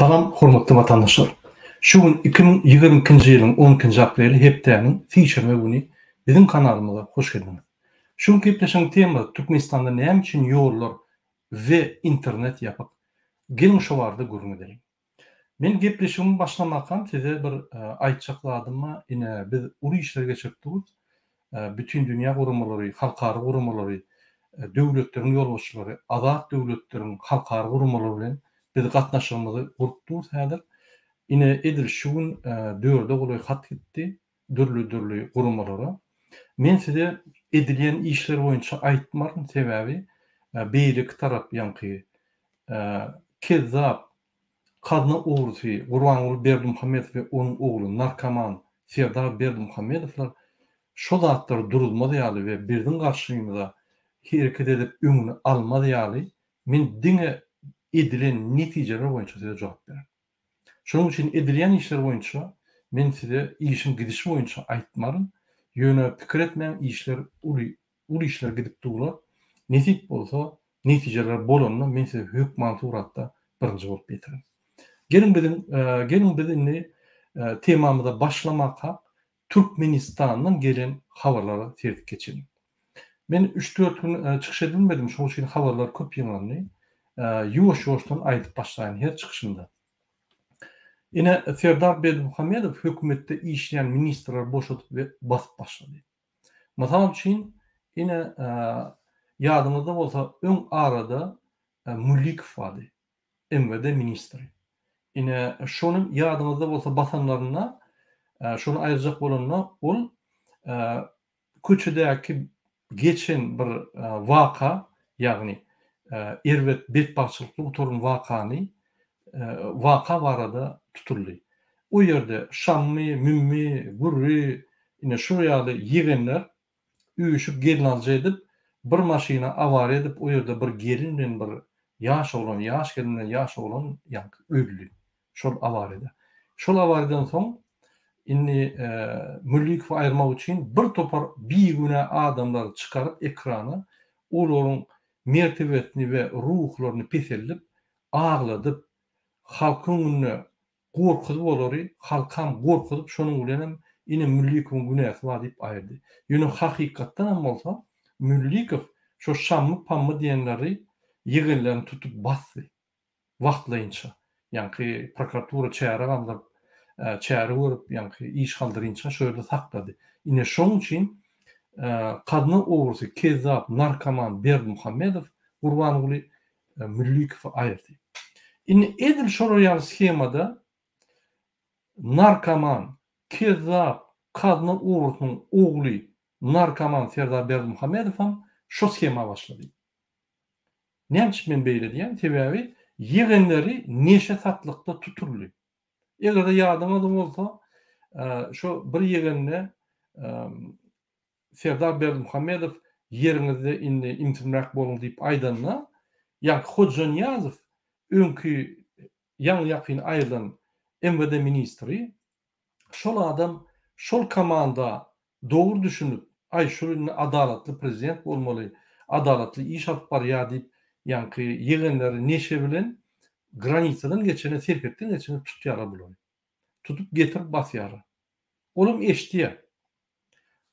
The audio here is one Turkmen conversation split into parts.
Salam hormatly vatandaşlar. Şu gün 2022-nji ýylyň 10-njy apreli hepdäniň fiýşerme güni bizim kanalymyza hoş geldiniz. Şu gün gepleşen tema Türkmenistanda näme üçin ýollar we internet ýapyp gelin şu barada görmediler. Men gepleşigimi başlamakam size bir aýtjakladyma ine biz uly işler geçirdik. Bütün dünýä gurumalary, halkary gurumalary, döwletleriň ýolbaşçylary, azat döwletleriň halkary gurumalary bilen biz gatnaşygymyzy gurupdyk häzir. Ine edil şu gün dörde goly hat gitdi, dürli gurumalara. Men size edilýän işler boýunça aýtmarym sebäbi beýlik tarap ýanky kezzap kadna uğursi Gurbanuly Berdimuhammedow we onuň ogly narkoman Serdar Berdimuhammedowlar şol zatlar durulmady ýaly we birdiň garşymyza hereket edip öňüni almady ýaly men diňe edilen netijeler boýunça size jogap berem. Şonuň üçin edilýän işler boýunça men size işin gidişi boýunça aýtmarym. Ýöne pikir etmän işler uly işler gidip durlar. Nesip bolsa netijeler bolanna men size hökman suratda birinji bolup getirim. Gelin bizimle temamyza başlamaka Türkmenistanyň gelen habarlara tertip geçelim. Men 3-4 gün çykyş edilmedim. Şonuň üçin habarlar köp ýyňlandy. Ýuwaş-ýuwaşdan aýdyp başlaýan her çykışynda. Ine Serdar Berdimuhammedow hökümetde işleyen ministrler boşatyp we basyp başlady. Masal üçin ine ýadymyzda bolsa öň arada Mulikow bady. MWD ministri. Ine şonuň ýadymyzda bolsa basanlaryna şonu aýyrjak bolanna ol köçedäki geçen bir waka ýagny erwet betbaçylykly oturan waka barada tutuldy. O ýerde şammy, mümmi, gurri, ine şu ýaly ýegenler üýüşüp gelin alja edip bir maşyna awara edip o ýerde bir gelin bilen bir ýaş gelin bilen ýaş oglan ýanky öldü. Şol awarada. Şol awaradan soň inni Mulikow aýyrmak üçin bir topar biýgüne adamlar çykaryp ekrana olaryň mertebetini we ruhlaryny pesellip agladyp halkyň önüne gorkudyp olary, halkam gorkudyp şonuň bilen ine Mulikow günäsi bar diýip aýyrdy. Ýöne hakykatdan hem bolsa Mulikow şo şammy pammy diýenleri ýygylaryny tutup basdy. Wagtlaýynça. Ýanky prokuratura çäreganlar çäre görüp ýanky iş galdyrynça şöyle saklady. Ine şonuň üçin kadna ogurusy kezzap narkoman Berdimuhammedow Gurbanuly Mulikow aýyrdy. Ine edil şol schemada narkoman kezzap kadna ogurusynyň ogly narkoman Serdar Berdimuhammedow şo schema başlady. Näme men beýle diýen sebäbi ýegenleri neşe satlykda tuturly. Eger ýadymyzda bolsa şo bir ýegenle Serdar Berdimuhammedow ýeriňizde indi imtinrak bolun diýip aýdanna ýa Hodjan Ýazow öňkü ýaňy ýakyn aýrylan MWD ministri şol adam şol komanda dogry düşünüp ay şol adalatly prezident bolmaly, adalatly iş alyp barýar diýip ýanky ýegenleri neşe bilen granitsadan geçene serketden geçene tutýar bolary. Tutup getirip basýar. Olum eşdiýär.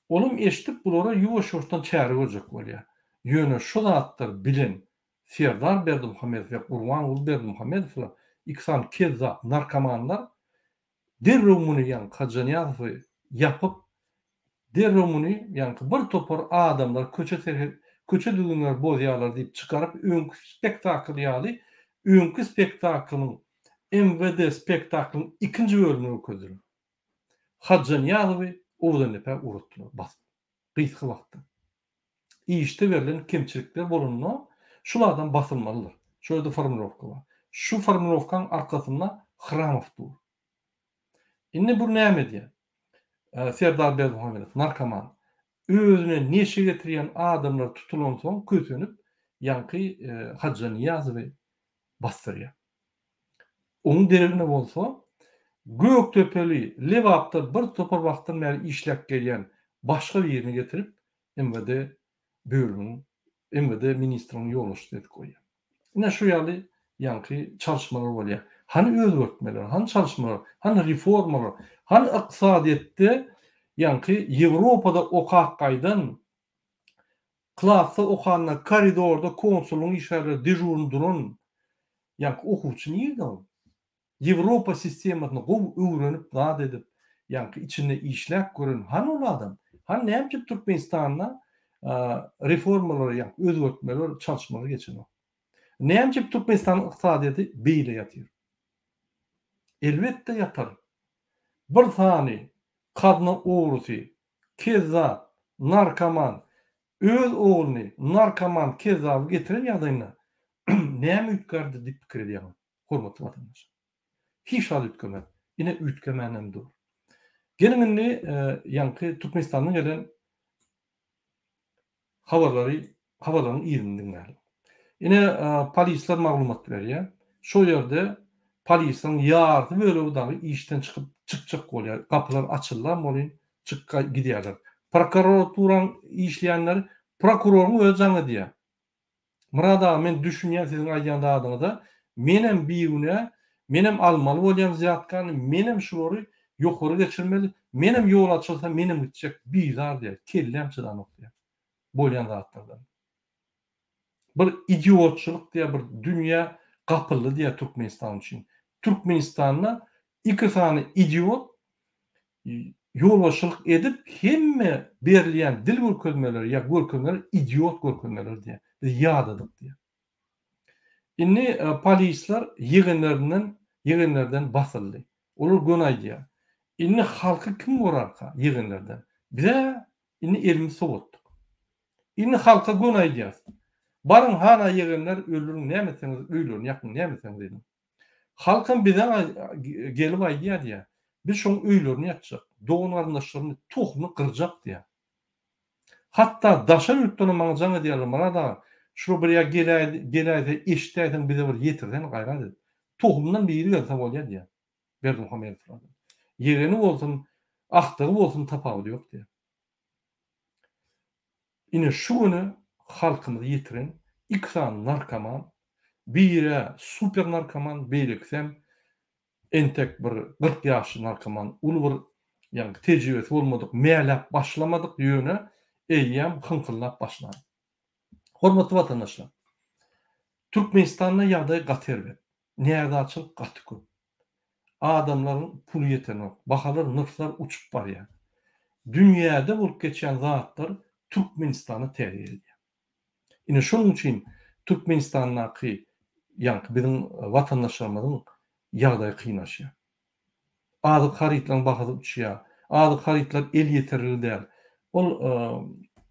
Olum eşdip bulara ýuwaş-ýuwaşdan çäre görjek bolýar. Ýöne şol zatlar bilen Serdar Berdimuhammedow we Gurbanuly Berdimuhammedow iksan kezzap narkomanlar derrew muny ýa Hodjan Ýazow ýapyp derrew muny ýanky bir topar adamlar köçe düýünler bozýarlar diýip çykaryp öňkü spektakl ýaly öňkü spektaklyň MWD spektaklyň ikinji bölümini közüler. Hodjan Ýazow owdan epe urutdylar basyp. Gysga wagtda. İşte verilen kemçilikler bolunna şulardan basylmalydyr. Şöyle formulowka bar. Şu formulowkaň arkasynda Hramow dur. Indi bu näme diýär? Serdar Berdimuhammedow narkoman özüne neşe getirýän adamlar tutulan soň kösünüp ýanky Hodjan Ýazow bastyrýar. Onuň derine bolsa Göktöpeli Lewapda bir topar wagtdan bäri işläp gelýän başga bir ýerine getirip MWD bölüminiň MWD ministriniň ýolbaşçy edip goýýar. Ine şu ýaly ýanky çalışmalar bolýar. hani özgörtmeler, hani çalışmalar, hani reformalar, hani iqtisadiyetde ýanky Ýewropada okaqqaýdan klassa okanlar koridorda konsulun işarı dejurun durun. Ýanky okuwçy nirde ol? Ýewropa sistemasyny gowy öwrenip zat edip, ýanky içinde işläp gören han ol adam? Han näme Türkmenistanda reformalar ýanky özgörtmeler, çalışmalar geçirmek? Näme Türkmenistan iqtisadiýaty beýle ýatyr? Elbetde ýatar. Bir sany kadna ogrusy, kezzap, narkoman, öz oğluny narkoman, kezzap getiren ýagdaýynda näme ütgärdi diýip pikir edýär. Hormatly vatandaşlar. Hiç hal ütkemek. Ine ütkemenem dur. Gelin ýanky Türkmenistandan gelen habarlaryň ýerinde dinläýär. Ine polisler maglumat berýär. Şo ýerde polisin ýardy bölegi dagy işden çykjak bolýar. Kapylar açyllar, molin çykka gidýärler. Prokuraturan işleýänler prokuroruň öz jaňy diýär. Murada men düşünýän siziň aýdýan adyňyza menem biýüne, menem almaly bolýan ziyatkan, menem şolary ýokary geçirmeli, menem ýol açylsa menem gitjek bizar diýär. Kellem çydanok diýär. Bolýan zatlardan. Bir idiotçylyk diýär, bir dünýä gapyly diýär Türkmenistan üçin. Türkmenistanda iki sany idiot ýolbaşçylyk edip hemme berilýän dil görkezmeleri ýa görkezmeler idiot görkezmeler diýär. Biz ýadadyk diýär. Inni polisler ýygyňlardan basyldy. Olar gönaý diýär. Inni halky kim gorarka ýygyňlardan? Bize inni elimiz sowatdyk. Inni halka gönaý diýär. Barın hana ýygyňlar öldürün nämeseňiz, öýlerini ýakyn nämeseňiz dedim. Halkın bize gelip aýdýar diýär. Biz şoň öýlerini ýatjak, doğun garyndaşlaryny tohumny kırjak diýär. Hatta daşa ýurtdan maňjaňy diýerler, mana da şu bir ýa geläýde eşitäýden bize bir ýetirden gaýrat edip. Tohumdan biri gelse bolýar diýär. Berdimuhammedov falan. Ýegeni bolsun, akdygy bolsun tapagy ýok diýär. Ine şu güni halkymyzy ýetiren iksan narkoman, bire super narkoman, beýleksem entek bir 40 ýaşly narkoman, uly bir ýani tejribesi bolmadyk, meýläp başlamadyk ýöne eýýäm hınkyllap başlady. Hormatly vatandaşlar, Türkmenistanda ýagdaý gaterber. Näderçilik gaty köp. Adamlaryň puly ýetenok, bahalar, nırflar uçup barýar. Dünýäde bolup geçen zatlar Türkmenistany täzir edýär. Ine şonuň üçin Türkmenistandaky ýanky biziň vatandaşlarymyzyň ýagdaýy kynlaşýar. Ady haritlaryň bahasy uçýar. Ady haritlar el ýeterli däl. Ol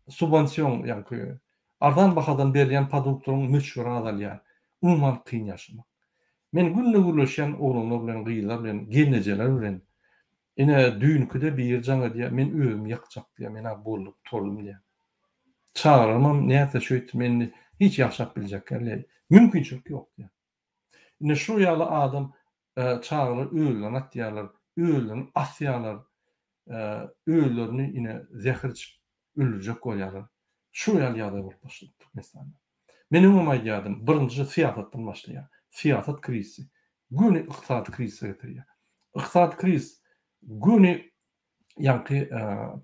subvensiýon ýanky ardan bahadan berilýän produktlaryň meşhur adalýar. Umman kynlaşmak. Men günne gürleşýän oglanlar bilen, gyýlar bilen, gelnejeler bilen ine düýünkide bir jaňa diýär, men özüm ýakjak diýär, men bolup tolum diýär. Çağıramam, näse şöýt meni hiç ýaşap biljekler. Mümkinçilik ýok diýär. Ine şu ýaly adam çağıryr, öýlen atýarlar, öýlen asýarlar, öýlerini ine zähir içip öldürjek bolýarlar. Şu ýaly ýagdaý bolup başlady Türkmenistanda. Menim umajýadym birinji siýasatdan başlaýar. Siýasat krizisi. Güni iqtisadi krizise getirýär. Iqtisadi kriz güni ýanky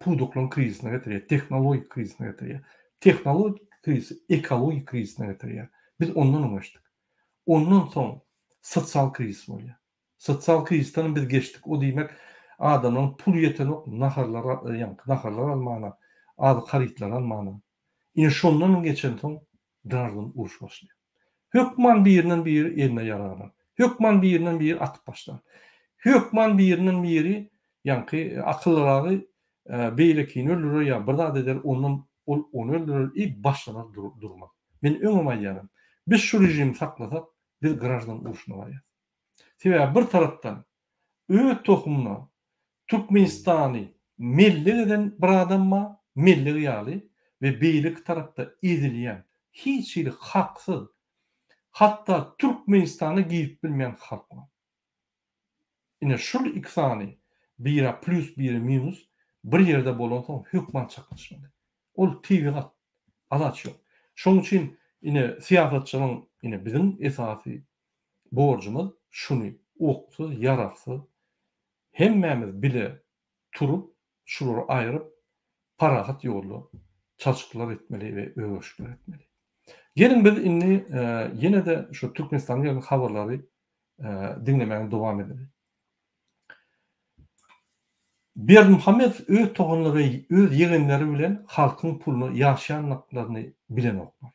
puduklaryň krizine getirýär, tehnologik krizine getirýär. Tehnologik kriz ekologik krizine getirýär. Biz ondan umaşdyk. Ondan soň sosial kriz bolýar. Sosial krizden biz geçdik. O diýmek adamyň pul ýetenok naharlar almana, ady haritlar almana. Ine şondan geçen soň darlym uruş başlaýar. Hökman birinden biri eline yaralar. Hökman birinden biri atyp başlar. Hökman birinden biri ýanky akylları beýlekini öldürür ýa bir zat eder, onu öldürür, başlanar durmak. Men öňüme aýdýarym. Biz şu rejimi saklasak, biz grajdan uruşuna barýar. Sebäbi bir tarapdan öz tohumuna Türkmenistany milli eden bir adamma, milli ýaly we beýlik tarapda ezilýän, hiç ýyly haksyz, hatta Türkmenistany giýip bilmeýän halk bar. Ine şu iksany bira plus biri minus bir ýerde bolan soň hökman çaklaşmaly. Ol tiýgat alaç ýok. Şoň üçin ine siýasatçylyň ine biziň esasy borjumyz şuny oksuz, yaraksız hemmemiz bile turup şuları ayırıp parahat yolu çalışmalar etmeli ve öwüşler etmeli. Gelin biz inni yine de şu Türkmenistan'ın haberleri dinlemeye devam edelim. Berdimuhammed öz toğunları, öz yegenleri bilen halkın pulunu, yaşayanlıklarını bilen oklar.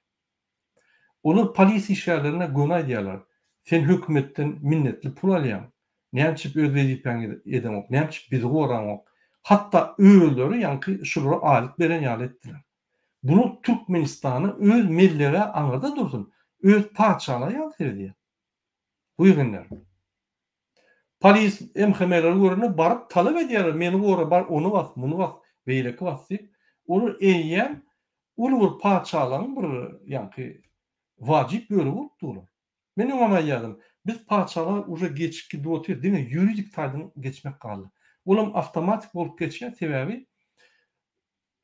Olur polis işlerlerine günah diyorlar. Sen hükümetten minnetli pul alyan. Näçip öz wezipäňi edemok, näçip bizi goramok. Hatta öýülleri ýanky şulara alyp beren ýaly etdiler. Bunu Türkmenistan'ı öz mellere aňyrda dursun. Öz paçalara ýaly edýär. Bu ýegenler. Polis MHM'ler görünü barıp talep edýär. Meni gora bar, onu bas, bunu bas, beýleki bas diýip. Onu eýýän ulur paçalaryň bir ýanky wajyp bölegi bolupdylar. Men oňa ýadım. Biz paçalar uje geçiki dotyr, diňe ýuridik taýdan geçmek galy. Olam avtomatik bolup geçýär sebäbi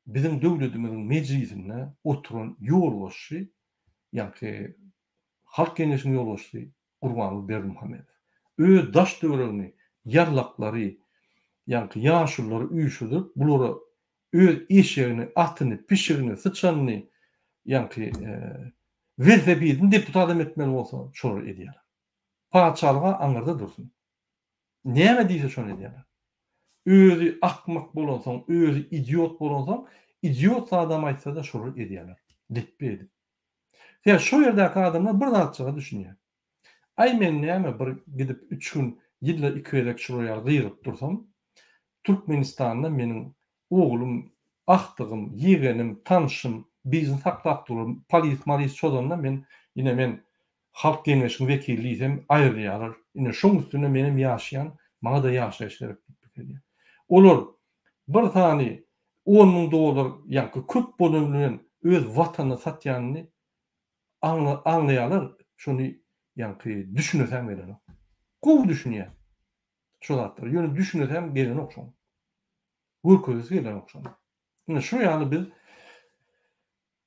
bizim döwletimiziň mejlisinde oturan ýolbaşçy, ýanky halk kengesiniň ýolbaşçy Gurbanly Berdimuhammedow. Öz daş döwregini, ýarlaklary, ýanky ýaşulary üýşüdip, bulara öz işerini, atyny, pişirini, sıçanyny ýanky wezebidin deputat etmeli bolsa şolar edýär. Paçalyga aňyrda dursun. Näme diýse şonu edýär. Özü akmak bolansaň, özü idiot bolansaň, idiot adam aýtsa da şolar edýärler. Depbe edip. Ya şu ýerdäki adamlar bir zatçyga düşünýär. Ay men näme bir gidip 3 gün ýylla 2 ýerek şuraya gyýryp dursam, Türkmenistanda meniň oglum, ahtygym, ýegenim, tanşym, bizni saklap durum, polis çozanda men halk kengesiniň wekilliýsem aýrylýarlar. Ine şoň üstüne menim ýaşaýan, maňa da ýaşaýyş gerek diýip. Olar bir tany 10 000 dolar ýanky köp bolanlaryň öz watanyny satýanyny anlaýarlar. Şonu ýanky düşünesem gelen. Gowy düşünýär. Şu zatlar ýöne düşünesem gelen okşan. Gürközi gelen okşan. Ine şu ýaly biz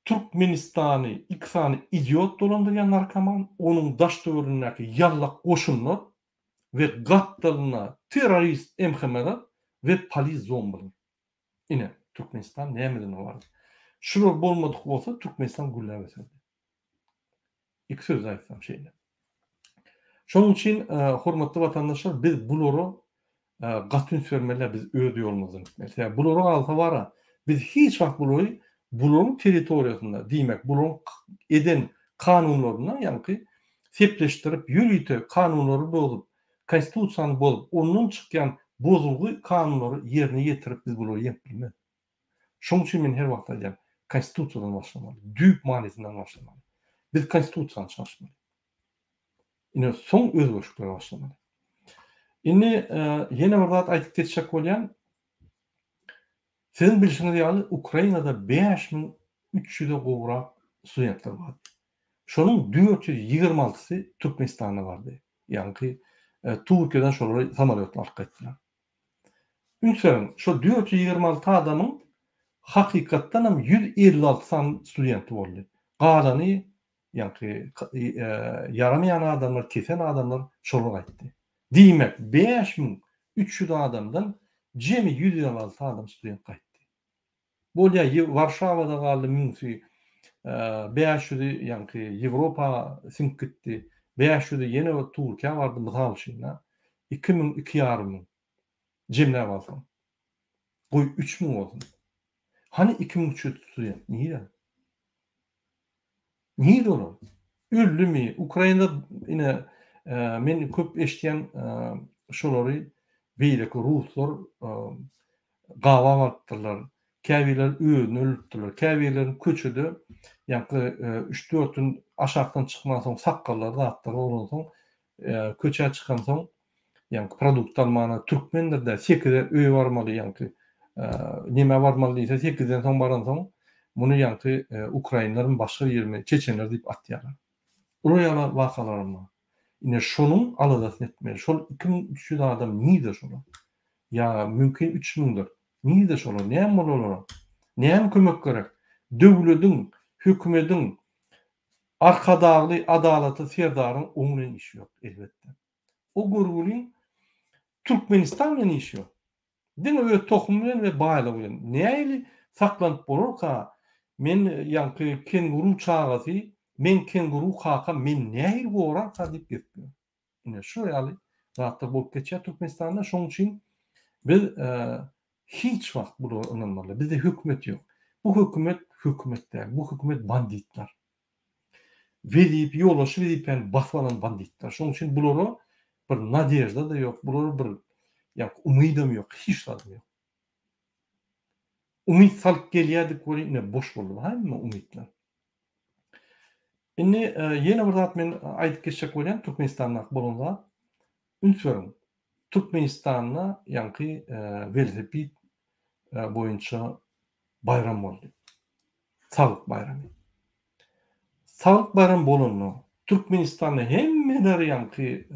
Türkmenistany iksany idiot dolandyrýan narkoman, onuň daş döwründäki ýallak goşunlar we gatdalyna terrorist MHM'ler we polis zombalar. Ine Türkmenistan nämeden bar? Şular bolmadyk bolsa Türkmenistan güllä beserdi. İki söz aýtsam şeýle. Şonuň üçin hormatly watandaşlar, biz bulary gatyn sürmeler biz öz ýolumyzdan gitmeli. Bulary alsa bara biz hiç wagt bularyň territoriýasynda diýmek, bularyň eden kanunlaryna ýanky sepleşdirip ýürüýte kanunlary bozup, konstitusiýany bozup, ondan çykýan bozulgy kanunlary ýerine ýetirip biz bulary ýep bilmez. Şoň üçin men her wagt aýdýar, konstitusiýadan başlamaly, düýp manisinden başlamaly. Biz konstitusiýany çalışmaly. Ine soň özgörüşlere başlamaly. Indi ýene bir zat aýtyp geçjek bolýan, sizin bilişiniz ýaly Ukrainada 5300'e gowrak studentler bar. Şonuň 426'sy Türkmenistanda bardy. Ýanky Türkiýeden şolary samolyotla alyp gitdiler. Ünsün şu 426 adamyň hakykatdan hem 156 san studenti boldy. Galany ýanky yaramayan adamlar, kesen adamlar şolara gitdi. Diýmek 5300 adamdan jemi 156 adam student gitdi. Bolýa Warşawada galy müňsi 500 ýanky Ýewropa sink gitdi. 500 ýene Türkiýe bardy mysal şeýle. 2000 jemle bolsa. Bu 3000 bolsun. Hani 2300 student niýe? Niýe olar? Öldümi? Ukrainada ine men köp eşdiýän şolary beýleki ruslar gawa batdylar. Käbiler öýüni ölüpdiler. Käbilerin köçüdi. Ýanky 3-4 gün aşakdan çykman soň sakkallar zatlar bolan soň köçe çykan soň ýanky produkt almana türkmenlerde 8 öýe barmaly ýanky neme barmaly diýse 8den soň baran soň muny ýanky Ukrainlaryň başga ýerine çeçenler diýip atýarlar. Uraýala wakalarmy. Ine şonuň aladasyny etmeli. Şol 2300 adam niýde şolar? Ya mümkin 3000'dir. Niýde şolar? Näme bolar? Näme kömek gerek? Döwletiň, hökümetiň arkadagy adalaty serdaryň oňuň işi ýok elbetde. O gurgulin Türkmenistan bilen işi yok. Diňe öz tohum bilen we baýlyk bilen. Näýeli saklanyp bolurka, men ýanky kenguru çagasy, men kenguru kaka men näýil gorak diýip gitdi. Ine şu ýaly zatda bolup geçýär Türkmenistanda. Şoň üçin biz hiç wagt bu önemli. Bizde hökümet ýok. Bu hökümet däl. Bu hökümet banditler. Vedip ýollaşy vedip baswalan banditler. Şoň üçin bulary bir nadejda da ýok. Bulary bir umydym ýok, hiç nadym ýok. Umyt salyp gelýärdik bolýar, boş boldy. Hemme umytlar. Indi ýene bir zat men aýdyp geçjek bolýan Türkmenistanda bolanda. Ünsürim. Türkmenistanda ýanky velosiped boýunça bayram boldy. Salyk bayramy. Salyk bayram bolany Türkmenistanda hemmeler ýanky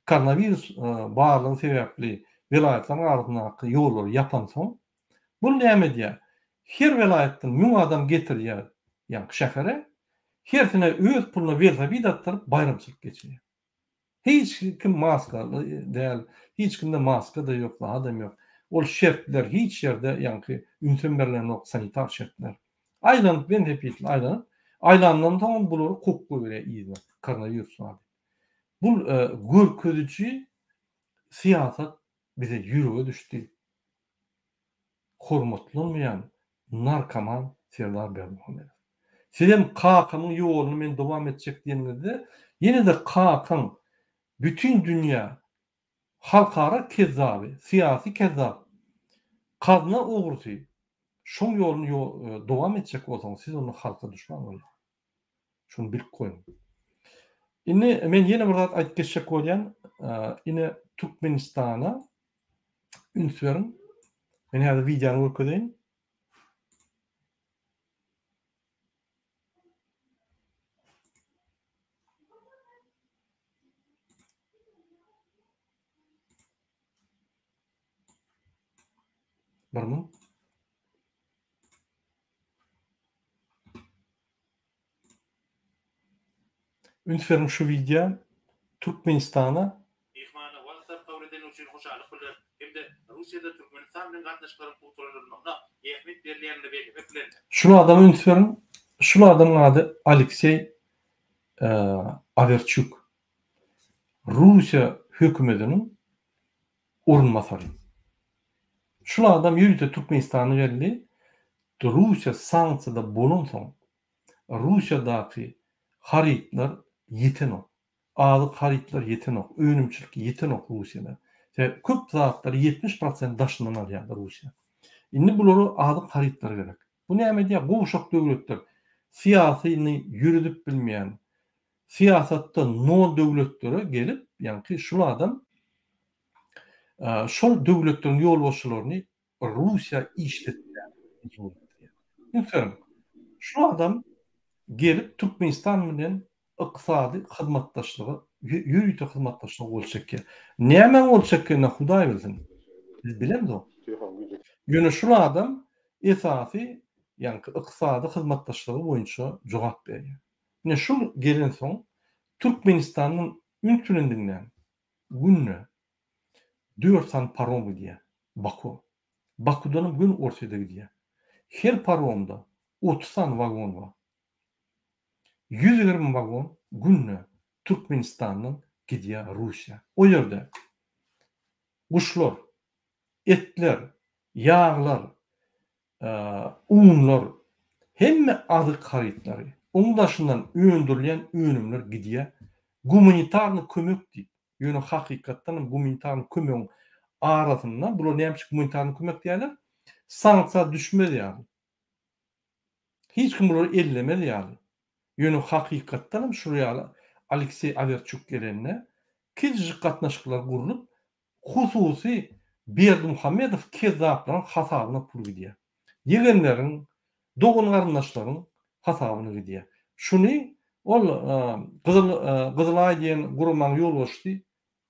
koronavirus barlygy sebäpli vilayetlaryň arasyndaky ýollary ýapan soň bu näme diýär? Her vilayetden 1000 adam getirýär ýanky şähere. Hersine öz puluna velosiped atdyryp bayramçylyk geçirýär. Hiç kim maskaly däl, hiç kimde maska da ýok, adam ýok. Ol şertler hiç ýerde ýanky ünsüm berilen ok sanitar şertler. Aýlanyp velosiped aýlandan soň bulary kokko bere ýygy koronavirus var. Bu görkezüçi siyasat bize ýürege düşdi. Hormatlanmayan narkoman Serdar Berdimuhamedov. Sizem kakanyň ýoluny men dowam etjek diýende ýene de kakan bütün dünya halkara kezzaby, siyasi kezzap. Kadına uğurty. Şoň ýoluny dowam etjek bolsaň siz onu halka düşman bolýar. Şunu bilip koyun. Indi men ýene bir zat aýdyp geçjek bolýan, ine Türkmenistana ünsürim. Men häzir wideony görkezýän. Barmy? Ünsürim şu video Türkmenistana ihmana WhatsApp kawreden üçin hoşalyk bilen hemde Russiýada Türkmenistan bilen gatnaşyklaryň kulturalaryna ähmiýet berilýänini belgilep bilen. Şunu adamı ünsürim. Şunu adamın adı Aleksey Averchuk. Rusya hökümetinin orunmasary. Şunu adam ýürüte Türkmenistany geldi. Rusya sanksiýada bolan soň Russiýadaky haritler ýeten ok. Alyk haritler ýeten ok. Önümçilik ýeten ok Russiýada. Köp zatlar 70% daşynan alýar Russiýa. Indi bulary alyk haritler gerek. Bu näme diýär? Gowşak döwletler siýasyny ýürüdip bilmeýän, siýasatda no döwletlere gelip, ýanky şol adam şol döwletleriň ýolbaşçylaryny Russiýa işletýär. Şu adam gelip Türkmenistan bilen ykysady hyzmatdaşlygy, ýürüte hyzmatdaşlygy bolşak. Näme bolşak ne Hudaý bilsin. Biz bilemiz o. Ýöne şu adam esasy ýanky ykysady hyzmatdaşlygy boýunça jogap berýär. Ne şu gelen soň Türkmenistanyň ünsürendiňden günne 4 san parom diýär. Baku. Bakudan gün ortada gidiyor. Her paromda 30 san wagon var. 120 wagon günne Türkmenistan'dan gidiyor Rusya. O yerde kuşlar, etler, yağlar, unlar, hemme adı kayıtları. Onun dışından öndürülen önümler gidiyor. Humanitarny kömek deyip. Yönü hakikatten humanitarny kömeğin arasından, bunu neymiş humanitarny kömek diyorlar? Sanksiya düşmedi yani. Hiç kim bunu ellemedi yani. Yönü hakikatten şuraya Aleksey Averchuk gelenine kizcik katnaşıklar kurulup hususi Berdimuhamedov kezzapların hasabına pul gidiyor. Yegenlerin, doğun karındaşların hasabına gidiyor. Şunu ol Kızılay diýen gurulmaň ýolbaşçy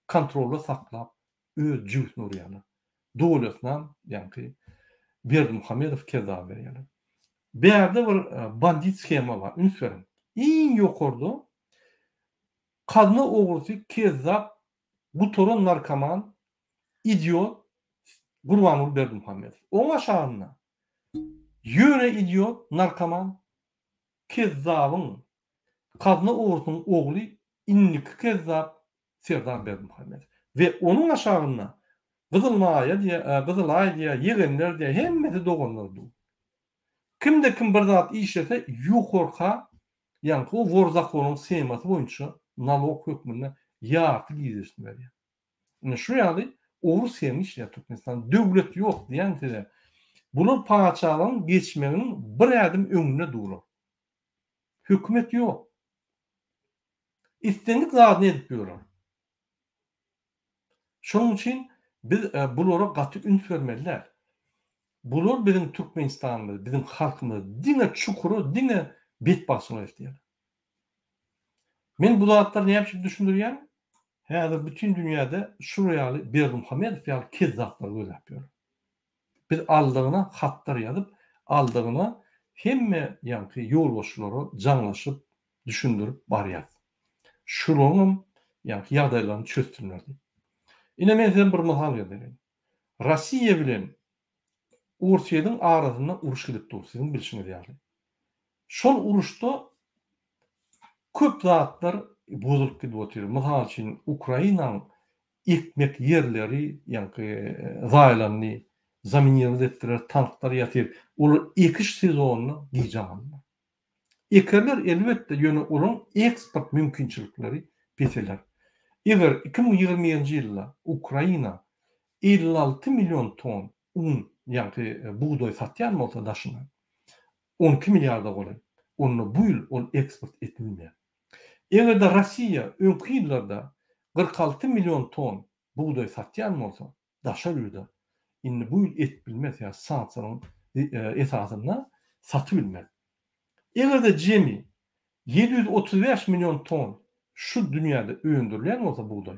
kontrolda saklap öz jüýsüni urýarlar. Dowlatdan ýanky Berdimuhamedov kezzap berýärler. Berde bir bandit skema var. Ünsürim. İň ýokurda kadına ogurty kezzap bu torun narkoman, idiot Gurbanul Berdimuhamedov. Oň aşagyna ýöne idiot, narkoman, kezzabın, kadına oğursun oğlu, inniki kezzab Serdar Berdimuhamedov. Ve onun aşagyna Kızılmaya diye, Kızılay diye, yegenler diye hemmeti dogonlardı. Kimde kim bir zat işlese yukorka, yani o worzakonyň sematı boyunça nalog hökmüne ýarty gizleşdi berýär. Yani şu ýaly oğru sevmiş ya Türkmenistan döwlet ýok diýen bunu paçalan geçmenin bir adım öňüne durur. Hükümet yok. İstendik zat edip ýörer. Şonuň üçin biz bulara gaty üns bermeliler. Bular bizim Türkmenistan'da, bizim halkımız dine çukuru, dine bet basına istiyor. Men bu zatlar ne yapıp düşündürýän? Häzir bütün dünyada Şuryaly Berdimuhamedov ýaly kezzaplar göz yapıyor. Biz aldygyna hatlar ýazyp, aldygyna hemme ýanky ýolbaşçylary jaňlaşyp, düşündürip barýar. Şuronun ýanky ýagdaýlaryny çözdürýär. Ine men size bir mysal berýän. Rossiýa bilen Ursiýanyň arasynda uruş gidip dur, sizin bilişiňiz ýaly. Şol uruşda köp zatlar bozulup gidip otyr. Mysal üçin Ukrainanyň ekmek yerleri, ýanky zaýlany zaminýer etdiler, tanklar ýatyr. Olar ekiş sezonyny giýjanlar. Ekerler elbetde ýöne olaň eksport mümkinçilikleri beteler. Eger 2020-nji ýylda Ukraina 56 milyon ton un, ýanky buğday satýan bolsa daşyna 12 milliarda golar. Onu bu ýyl ol eksport etmeli. Eger de Rossiýa öňki ýyllarda 46 milyon ton buğday satýan bolsa daşa ýurda indi bu ýyl etbilmez ýa sanksiýanyň esasyna satyp bilmez. Eger de jemi 735 milyon ton şu dünýäde öýündürilýän bolsa buğday,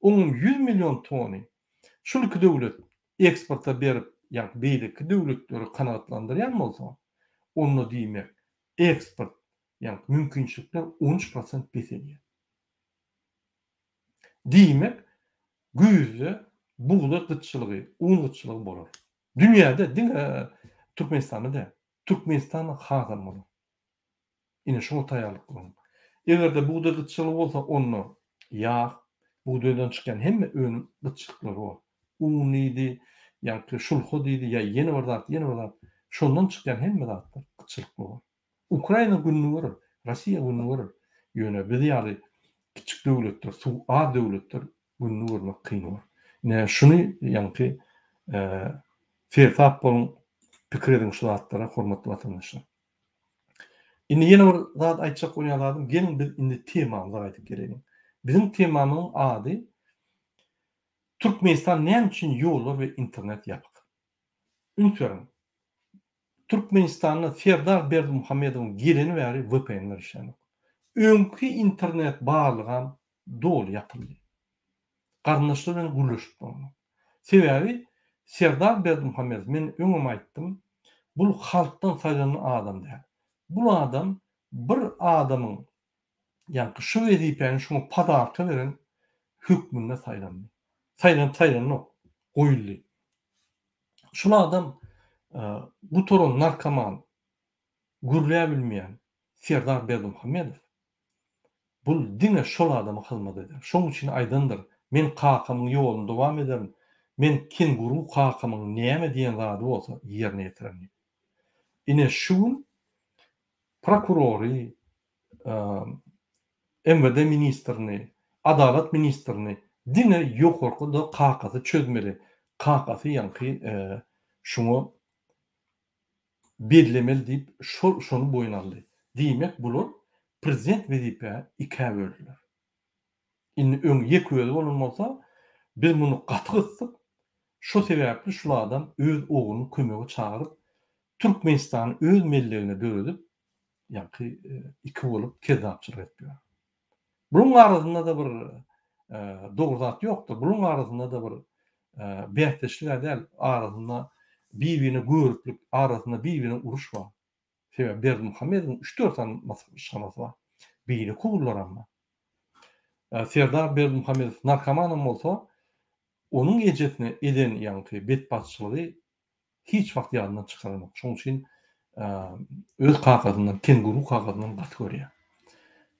onun 100 milyon tony şu iki döwlet eksporta berip, ýa-ni beýleki döwletleri kanagatlandyrýan bolsa, onu diýmek eksport, ýa-ni mümkinçilikler 13% beselýär. Diýmek güýjde buğday gytçylygy, un gytçylygy bolar. Dünýäde Türkmenistanda da, Türkmenistan hazır bolar. Ine şoňa taýýarlyk bolar. Eger buğday gytçylygy bolsa, onu ýağ, buğdaydan çykan hemme ön gytçylyklary bar. Un idi, ýa-ni şulhod idi, ýa ýene bir zat, şondan çykan hemme zatlar gytçylykly bar. Ukraina günni görür, Rossiýa günni görür. Ýöne biz ýaly kiçik döwletler, suw döwletler günni görmek kyn bar. Ne şunu ýa-ni fersap bolan pikir ediň şu zatlara hormatly watandaşlar. Indi ýene bir zat aýtjak bolýanlarym, gelin biz indi temamyza gaýtyp gelelim. Bizim temamyň ady Türkmenistan näme üçin ýollar we internet ýapyk. Ünsüren. Türkmenistanda Serdar Berdimuhamedowyň geleni bäri VPN'ler işlenip. Öňki internet barlygan dol ýapyldy. Garnaşlar bilen gürleşip boldy. Sebebi Serdar Berdimuhamedov, men öňem aýtdym, bul halkdan saýlanan adam däl. Bu adam bir adamın, yani şu wezipeňi şoňa padarka beren hükmünde saýlandy. Saýlanok, goýuldy. Şu adam bu torun narkoman, gürleýe bilmeýän Serdar Berdimuhamedov bul dine şol adamy hyzmat eder. Şoň üçin aýdyndyr. Men kakymyň ýolunda dowam ederim. Men kin guru kakymyň näme diýen zady bolsa ýerine ýetirenim. Ine şu prokurory, MVD ministrini, adalet ministrini dine ýokarkyda kakasy çözmeli. Kakasy ýanky şunu bellemeli diýip şonu boýuna aldy. Diýmek bular prezident wezipe ikä böldiler. Indi ýeküýeli bolmasa biz muny gatgysyp şu sebäpli şu adam öz oğluny kömege çağırıp Türkmenistanyň öz mellerine döredip ýa-ni iki bolup kezzapçylyk etýär. Bunun arasında da bir doğru zat ýokdur. Bunun arasında da bir bähteşlik edel, arasında bir-birine görüplük, arasında bir-birine uruş var. Berdimuhamedowň 3-4 tane şamasy var. Beýle kugullar amma. Serdar Berdimuhamedov narkomanım bolsa, onun ejetine eden ýa-ni betbatçylygy hiç wagt ýadyndan çykarmak. Şoň üçin öz kakadyndan, kenguru kakadyndan gaty görýär.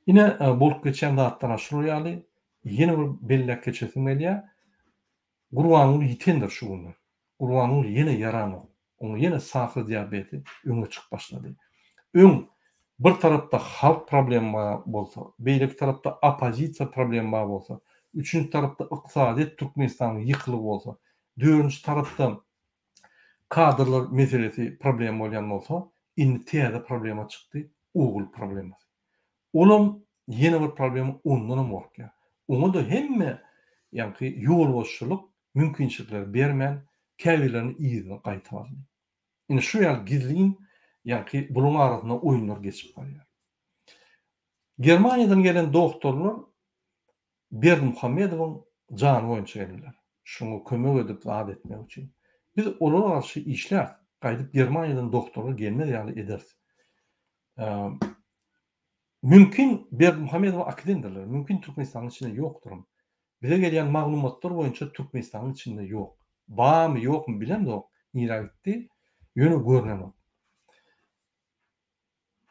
Yine bolup geçen zatdan aşıraýaly, ýene bir bellek geçesim gelýär. Gurbanuly ýitendir şu günler. Gurbanuly ýene ýarany, onu ýene sakly diabeti öňe çykyp başlady. Öň bir tarapda halk problemi bolsa, beýleki tarapda opozisiýa problemi bolsa, üçüncü tarapda ykdysady Türkmenistanyň ýykylygy bolsa, dördüncü tarapda kadrlar meselesi problem bolýan bolsa, indi täze problema çykdy, ugul problemi. Olam ýene bir problem ondan bolýar. Oňa da hemme ýa-ni ýol boşçylyk mümkinçilikler bermän, käbirlerini ýygyny gaýtabar. Indi şu ýaly gizliň ýa-ni buluň arasynda oýunlar geçip barýar. Germaniýadan gelen doktorlar Berdimuhamedowyň jany boýunça geldiler. Şoňa kömek edip zat etmek üçin. Biz olara garşy işler, gaýdyp Germaniýadan doktorlar gelmedi ýaly ederiz. Mümkin Berdimuhamedow akademdirler. Mümkin Türkmenistanyň içinde ýokdur. Bize gelen maglumatlar boýunça Türkmenistanyň içinde ýok. Bamy ýokmy bilemdi o. Nira gitdi, ýöne görnäm.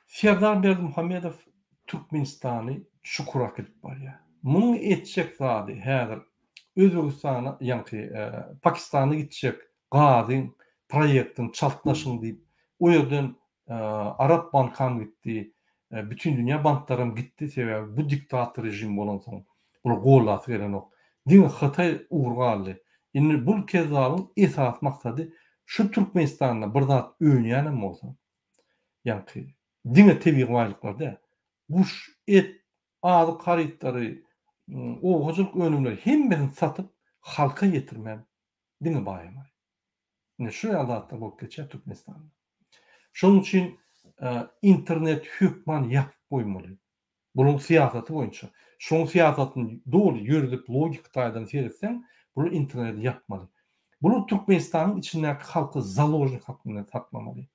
Serdar Berdimuhamedow Türkmenistany şukurak edip barýar. Muny etjek zady häzir Özbegistana ýa-ni Pakistana gitjek gazyň proýektiň çaltnaşyny diýip, o ýerden Arap bankam gitdi, bütün dünya banklarım gitti sebäbi bu diktator rejim bolan soň bu golasy gelen ok. Diňe Hatay uğurgaly. Indi bu kezabyň esas maksady şu Türkmenistanda bir zat öňýänem bolsa, ýa-ni diňe tebii gaýlyklarda guş, et, azy garytlary, o hojulyk önümleri hemmesin satyp halka ýetirmän diňe baýmar. Indi şu ýalatda bolup geçer Türkmenistanda. Şoň üçin internet hükman ýakyp goýmaly. Bunyň siýasaty boýunça. Şoň siýasatyny dogry ýürüdip logik taýdan seretseň, bu internet ýapmaly. Bunu Türkmenistanyň içindäki halky zaложник hakynda taklamaly.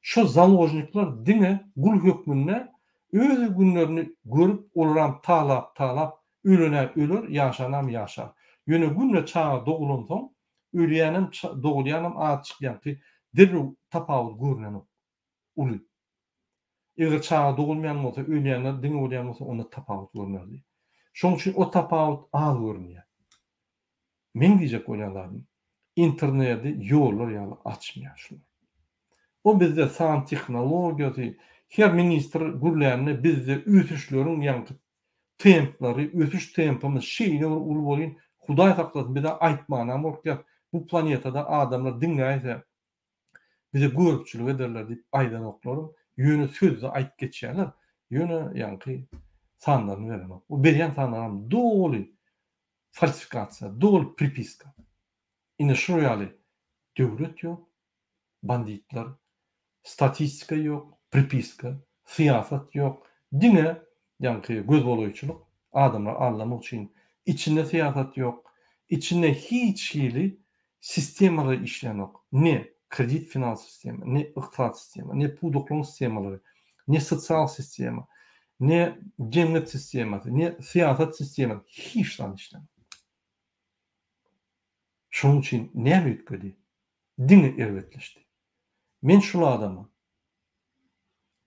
Şu zaложниклар diňe gul hökmünde öz günlerini görüp olaram talap öler, ýaşanam ýaşar. Ýöne günle çağa dogulan soň ölýänem dogulýanem açyk ýa-ni derrew tapawut görnäm. Uly. Eger çağa dogulmaýan bolsa, ölýänler diňe bolýan bolsa, onda tapawut görnädi. Şoň üçin o tapawut az görnýär. Men diýjek bolýarlarym, internetde ýollar ýaly açmaýar şular. O bizde san tehnologiýasy, her ministr gurlärine bizde ösüşleriň ýa-ni templary, ösüş tempimiz şeýle uly bolýan, Hudaý saklasyn, bize aýtmanam bolýar. Bu planetada adamlar diňläýse bize görüpçülük ederler diýip aýdan oklarym, ýöne sözle aýtyp geçýärler. Ýöne ýa-ni sanlaryny berýär. O berýän sanlaryň doly falsifikasiýa, doly pripiska. Indi şu ýaly döwlet ýok, banditler, statistika ýok, pripiska, siýasat ýok. Diňe ýa-ni göz bolaýçylyk adamlar anlamak üçin içinde siýasat ýok, içinde hiç ýyly sistemalar işlenok. Ne kredit finans sistemi, ne ykdysat sistemi, ne pudokluk sistemalary, ne sosial sistema, ne cemiyet sistemasy, ne siýasat sistemi hiç nam işlenok. Şoň üçin näme ötkedi? Diňe erwetleşdi. Men şu adamı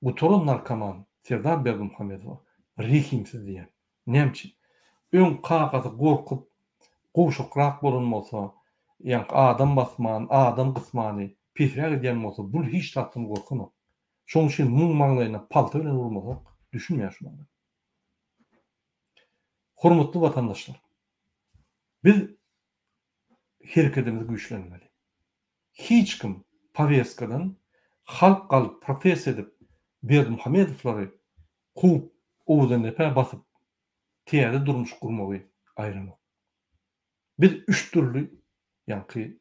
bu torun narkoman Serdar Berdimuhamedow rehimsiz diýen. Näme üçin? Öň kakaty gorkup goşukrak bolan bolsa, ýa adam basman, adam gysmany pisrä edýän bolsa, bu hiç tatym gorkunok. Şoň üçin muň maňlaýyna palta bilen urmasak düşünmeýär şunu. Hormatly watandaşlar, biz hereketimiz güýçlenmeli. Hiç kim powestkadan halk galyp protest edip Berdimuhamedowlary kup owdan epe basyp täze durmuş gurmagy aýranok. Biz üç türlü ýa-ni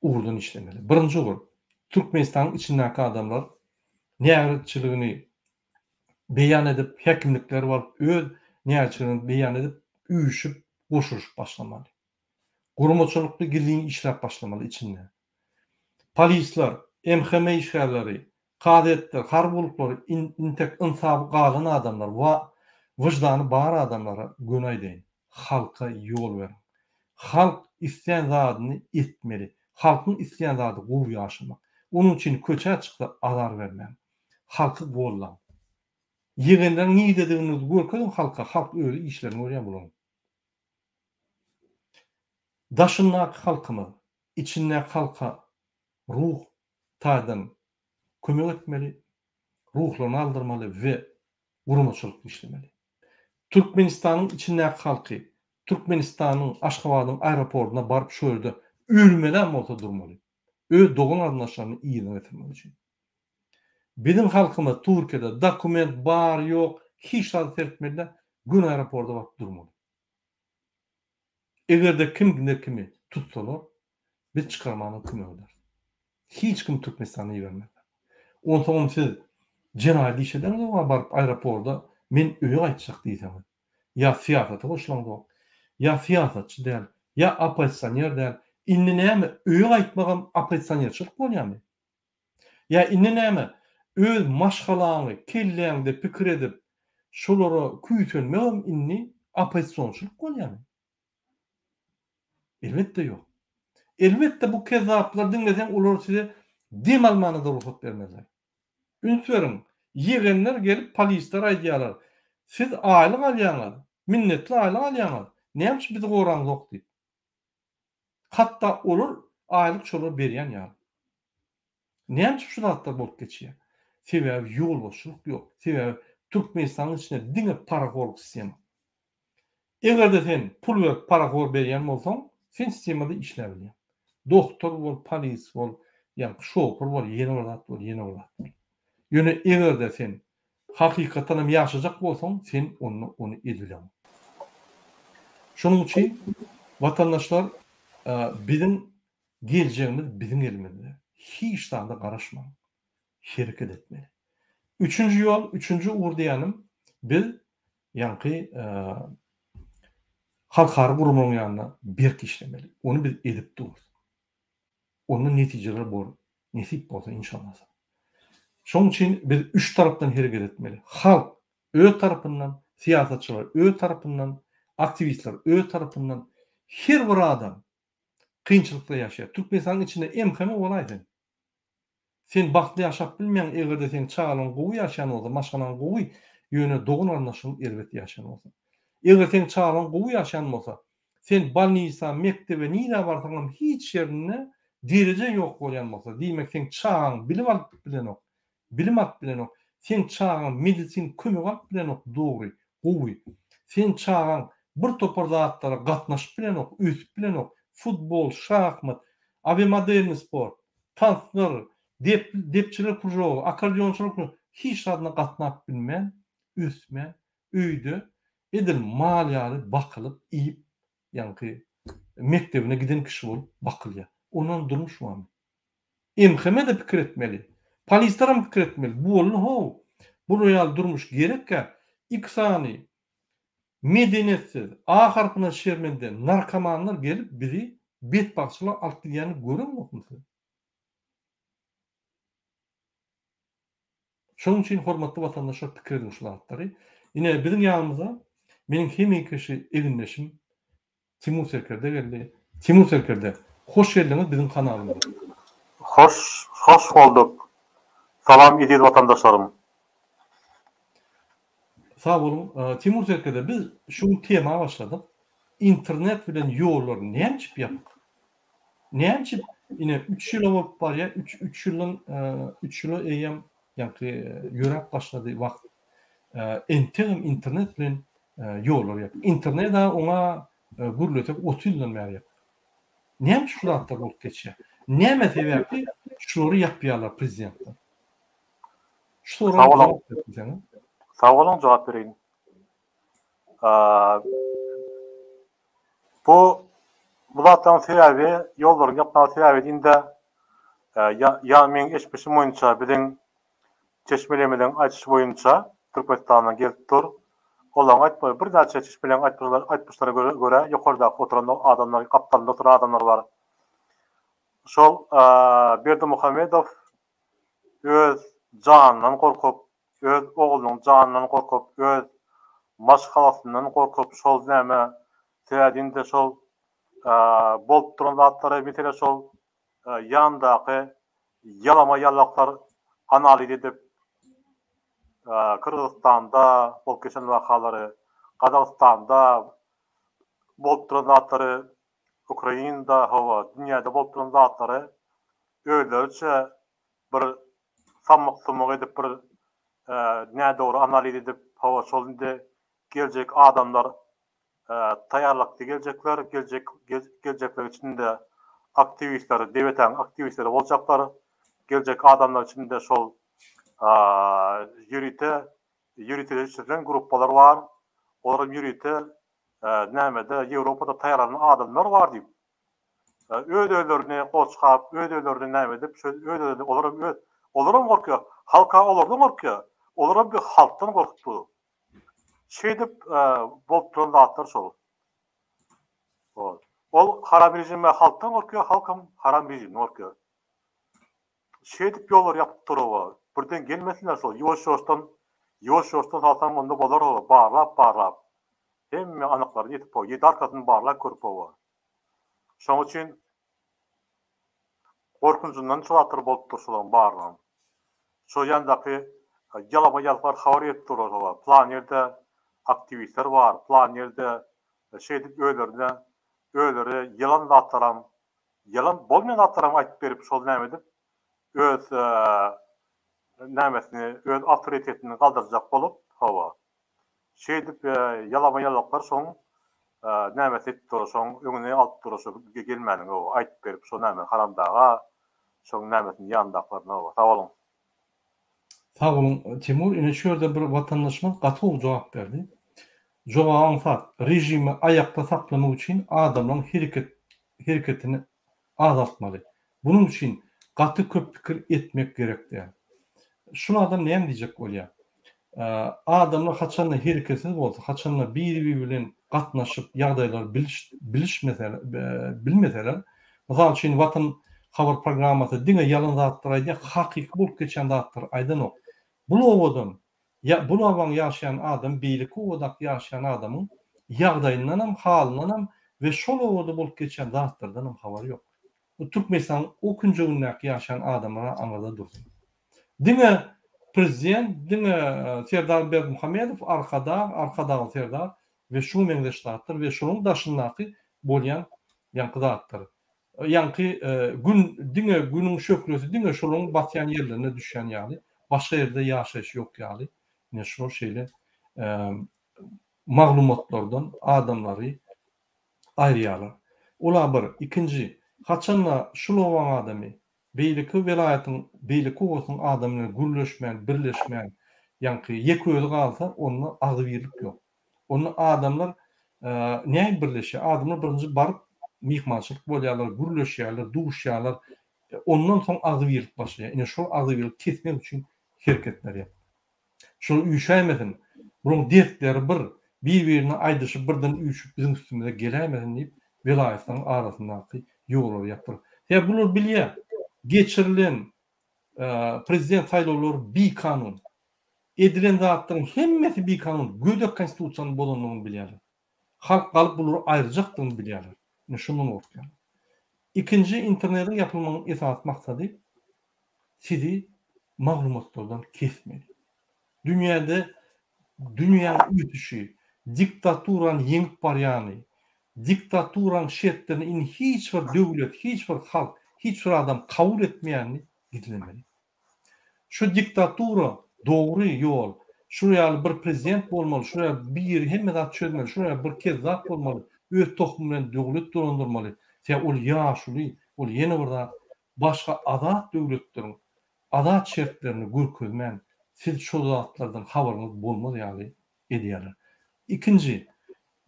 urdan işlemeli. Birinji gur, Türkmenistanyň içindäki adamlar näçiligini beýan edip, häkimlikler bolup, öz näçiligini beýan edip, üýüşüp, goşuş başlamaly. Gurmaçylykly gizliň işläp başlamaly içinde. Polisler, MHM işgärleri, kadetler, harboluklary, intek insap galan adamlar Vicdanı bar adamlara gönay deyin. Halka yol verin. Halk isyan zadyny etmeli. Halkın isyan zady gowy yaşamak. Onun için köçe çıksa azar vermem. Halkı gollan. Yegenler ni dediğiniz görkezin halka. Halk öyle işlerini görýän bolan. Daşınnak halkymı, içinnek halka ruh taýdan kömek etmeli, ruhlaryny aldyrmaly we gurumçylyk işlemeli. Türkmenistanyň içinnek halky, Türkmenistanyň Aşgabatyň aeroportuna barıp şu ýerde ürmeden bolsa durmaly. Öz dogan arnaşlaryny ýygyna getirmek üçin. Bizim halkymyz Türkiýede dokument bar ýok, hiç zat tertmeli gün aeroportda barıp durmaly. Egerde kimi tutsalar, biz çıkarmanyň kime bolar. Hiç kim Türkmenistan'a ýermez. Onsoň siz jenaly işeden soň barıp aeroportda men öýe gaýtjak diýseniz. Ya siyasata goşulandy, ya siyasatçy däl, ya opozisiýoner däl. Indi näme öýe gaýtmagam opozisiýonerçilik bolýarmy? Ya indi näme öz maşgalany, kelleňde pikir edip şolara küýtülmegem indi opozisiýonçylyk bolýarmy? Elbetde ýok. Elbetde bu kezaplar dinlesen olar size dem almanyna da ruhsat bermezler. Ünsürin, yegenler gelip polisler aýdýarlar. Siz aýlyk alýaňyz, minnetli aýlyk alýaňyz. Näme bizi goraň zok diýip. Hatta olur aýlyk şolar berýän ýa. Näme şu zatlar bolup geçýär? Sebäbi ýol boşluk ýok. Sebäbi Türkmenistanyň içinde diňe paragraf sistemi. Egerde sen pul berip paragraf berýän bolsaň, sen sistemada işläbilýär. Doktor bol, polis bol, ýa-ni şoför bol, ýene zat bol, ýene zat. Ýöne egerde sen hakykatan ýaşajak bolsaň, sen onu edilýär. Şonuň üçin watandaşlar bizim geleceğimiz bizim elimizde. Hiç tanda garaşma. Hareket etmeli. Üçüncü yol, üçüncü urdiýanym biz ýanky halkara gurumlaryň ýanyna berk işlemeli. Onu biz edip durýar. Onun netijeleri bol, nesip bolsa inşallah. Şoň üçin biz üç tarapdan hareket etmeli. Halk öz tarapyndan, siyasatçylar öz tarapyndan, aktivistler öz tarapyndan, her bir adam kynçylykda ýaşaýar. Türkmenistanyň içinde emhemi bolaýdy. Sen bakly ýaşap bilmeýän egerde sen çağalan gowy ýaşaýan bolsa, maşgalan gowy ýöne dogun arnaşylyk elbetde ýaşaýan bolsa. Eger sen çağalan gowy ýaşaýan bolsa, sen balnisa, mektebe nire barsaňam hiç ýerine derece ýok bolýan bolsa, diýmek sen çağan bilim alyp bilenok, bilim alyp bilenok, sen çağan medisin kömek alyp bilenok, dogry, gowy. Sen çağan bir topar zatlara gatnaşyp bilenok, üsüp bilenok, futbol, şahmat, avemodern spor, tanslar, depçiler kurjogy, akordeonçylyk hiç zadyna gatnap bilmän, üsme, öýde edil malýary bakylyp, iýip, ýanky mektebine giden kişi bolup bakylýar. Onan durmuşmamy. Emheme de pikir etmeli. Polisler pikir etmeli. Bu bolun ho. Bu roýal durmuş gerekkä iksany medeniyetsiz, A harpyna şermende narkomanlar gelip bizi betbaçylar alyp gidýäni görünmokmy? Şoň üçin hormatly watandaşlar pikir edin şu zatlary. Ine bizim ýanymyza meniň hemiki eginleşim Timur Serkerde geldi. Timur Serkerde hoş geldiňiz bizim kanalymyza. Hoş bolduk. Salam edil watandaşlarym. Sağ bolun. Timur Serkerde biz şu tema başladyk. İnternet bilen ýollar näçip ýapyk? Näçip ine 3 ýyl bolup barýar. 3 ýyl eýem ýanky ýörek başlady wagt. Internet bilen ýollar ýapyk. Internet da ona gurletek 30 ýyldan bäri ýapyk. Näme şu zatlar bolup geçýär? Näme sebäpli şolary ýapýarlar prezidentler? Sağ olun, cevap vereyim. Bu zatdan sebebi, yolların yapmağı sebebi dinde ya men eşpeşim boyunca bizim çeşmelemeden açış boyunca Türkmenistan'a gelip dur. Olan aytmay bir daha çeşmelen aytmışlara göre yukarıda oturan adamlar, kaptanda oturan adamlar var. Şol Berdimuhamedov öz canından korkup, öz oğlunun canından korkup, öz maşgalasından korkup şol näme tädinde şol bolup duran zatlara bitire şol yandaky yalama yallaklar analiz edip Kırgızstanda bolup geçen wakalary, Kazakstanda bolup duran zatları, Ukrainada, hawa dünýäde bolup duran zatlary öýlerçe bir sammak edip bir näde dogry analiz edip hawa şolunde geljek adamlar taýarlykly geljekler, geljekler içinde aktivistler, dewletiň aktivistleri boljaklar, geljek adamlar içinde şol yürütülen gruppalar var. Olarym yürüte nämede Ýewropada taýýarlanan adamlar var diýip. Öýdölerini goçkap, öýdölerini näme edip, öýdölerini olarym gorkýar. Halka olardan gorkýar. Olarym bir halkdan gorkupdy. Şeýdip bolup duran zatlar şol. Ol haram rejim we halkdan gorkýar, halkam haram rejimden gorkýar. Şeýdip ýollar ýapyp durýar. Birden gelmesinler şol. Ýoş-ýoşdan halkam onda bolar o, barlap. Hemme anaklar ýetip o, ýedi arkasyny barlap görüp o. Şoň üçin korkunçundan çalatır bolup durşulan barlam. Şo ýandaky ýalama ýalpar habar edip durýar. Plan ýerde aktivistler var, plan ýerde şeýdip öýleri ýalan zatlaram, ýalan bolmayan zatlaram aýtyp berip şol näme edip öz nämesini, öz awtoritetini galdyrjak bolup hawa. Şeýdip ýalama ýalaklar şoň näme edip durşoň öňüne alyp durşy gelmäliň o aýtyp berip şo näme haramdaga şoň nämesini ýandaklaryna hawa. Sag bolun. Sag bolun Timur, ine şöyle bir vatandaşymyz gaty jogap berdi. Jogabyň fat, rejimi ayakta saklanyş üçin adamlaryň hereketini azaltmaly. Bunun üçin gaty köp pikir etmek gerek diýär. Şunu adam näme diýjek bolýar? Adamlar haçanla hereketsiz bolsa, haçanla biri bilen gatnaşyp ýagdaýlary bilmeseler, mysal üçin Watan habar programmasy diňe ýalan zatlar aýdýar, hakyky bolup geçen zatlar aýdanok. Bu owadan bu awan ýaşaýan adam, beýleki owadak ýaşaýan adamyň ýagdaýyndan hem, halyndan hem we şol owada bolup geçen zatlardan hem habar ýok. Bu Türkmenistan o künjegindäki ýaşaýan adamlara aňyrda dursun. Diňe prezident, diňe Serdar Berdimuhammedow arkada Serdar we şu meňzeşdatlar we şonuň daşyndaky bolýan ýankydatlar. Ýanky diňe günüň şökresi, diňe şonuň batýan ýerlerine düşýän ýaly, başga ýerde ýaşaýyş ýok ýaly. Ine şo şeýle maglumatlardan adamlary aýrýarlar. Ola bir ikinji haçanla şulowan adamy beýleki welaýatyň beýleki bolsun adamlar gürleşmän, birleşmän, ýanky ýeköýli galsa onu agybirlik ýok. Onu adamlar näme birleşýär? Adamlar birinji baryp mihmançylyk bolýarlar, gürleşýärler, duşýarlar. Ondan soň agybirlik başlaýar. Ine şol agybirlik kesmek üçin hereketler ýap. Şol üýşäýmesin. Bunun dertleri bir-birini aýdyşyp birden üýşüp bizim üstümizde gelämesin diýip welaýatlaryň arasyndaky ýollar ýapdyr. Bular bilýär. Geçirilen prezident saýlawlary bir kanun. Edilen zatlaryň hemmesi bir kanun. Gödek konstitusiýany bolanyny bilýärler. Halk galyp bulary aýyrjakdygyny bilýärler. Ine şundan gorkýar. İkinji internetde ýapylmagyň esas maksady sizi maglumatlardan kesmeli. Dünýäňiň üýtüşi, diktaturaň ýeňip barýany, diktaturan şertlerini in hiç bir devlet, hiç bir halk, hiç bir adam kabul etmeyenini gizlemeli. Şu diktatura doğru yol, şuraya bir prezident olmalı, şuraya bir hem zat çözmeli, şuraya bir kez zat olmalı, öz tohumlarını devlet dolandırmalı. Ol yaşlı, ol yeni bir başka adat devletlerin adat şertlerini görkezmen, siz şu zatlardan haberiniz bolmalı yani ediyorlar. İkinci,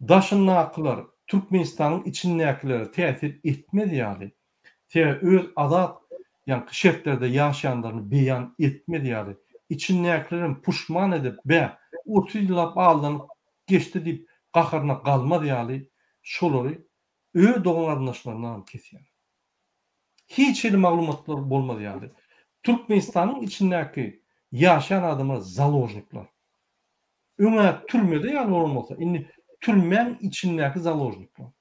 daşınaklar Türkmenistan'ın içindekileri tesir etmedi yani. Öz adat yani şertlerde yaşayanlarını beyan etmedi yani. İçindekilerin puşman edip o tüylap aldanıp geçti deyip kaharına kalmadı yani. Şoları öz doğan arkadaşlarından kesiyor. Hiç el maglumatlar olmadı yani. Türkmenistan'ın içindeki yaşayan adamlar zaложniklar. Öňe türmede ýaly bolmasa, indi türmen içindäki zalojnik bu.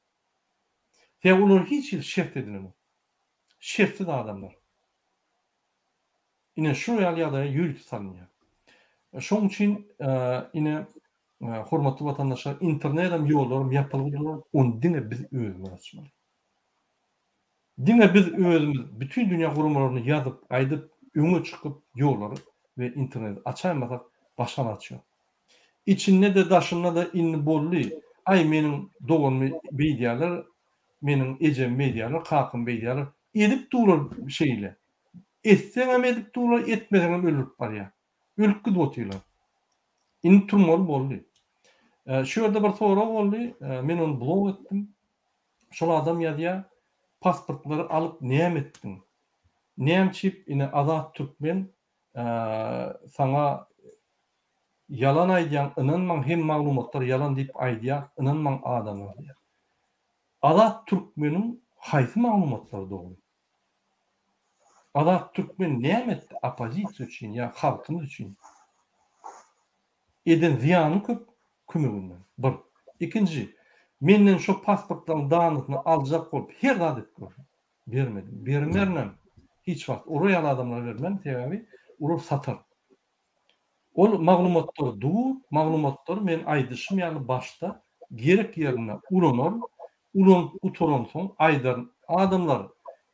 Te ular hiç şert edilmedi. Şertsiz adamlar. Ine şu ýaly ýürüp salynýar. Şoň üçin ine hormatly watandaşlar internetem ýollarym ýapylgydyr. Onu diňe biz özümiz açmaly. Diňe biz özümiz bütün dünýä gurumlaryny ýazyp, aýdyp, öňe çykyp ýollary we internet açaýmasak başan açýar. İçinde de daşynda da inni bolly. Ay meniň dogamy beýdýärler, meniň ejem beýdýärler, kakym beýdýärler. Edip durar şeýle. Etseňem edip durar, etmeseňem ölüp barýar. Ölüp gidip otylar. İndi turmaly boldy. Şu ýerde bir sorak boldy. Men onu blog etdim. Şol adam ýadýar, pasportlary alyp näme etdiň? Näme çip ine Azat Türkmen sana yalan aýdýan, inanmaň hem maglumatlar yalan diýip aýdýar, inanmaň adamlar diýer. Azat Türkmeniň haýsy maglumatlary dogry? Azat Türkmen näme etdi opozisiýa üçin ýa halkymyz üçin? Eden ziýany köp kömeginden. Bir. İkinci, menden şu pasportlaryň danysyny aljak bolup her zat etdi. Bermedim. Bermernem. Hiç wagt. Uraýan adamlar bermem, tebi, urup satar. Ol maglumatlar maglumatlar men aýdyşym ýaly başta gerek ýerine ulanıp uturan soň aýdan adamlar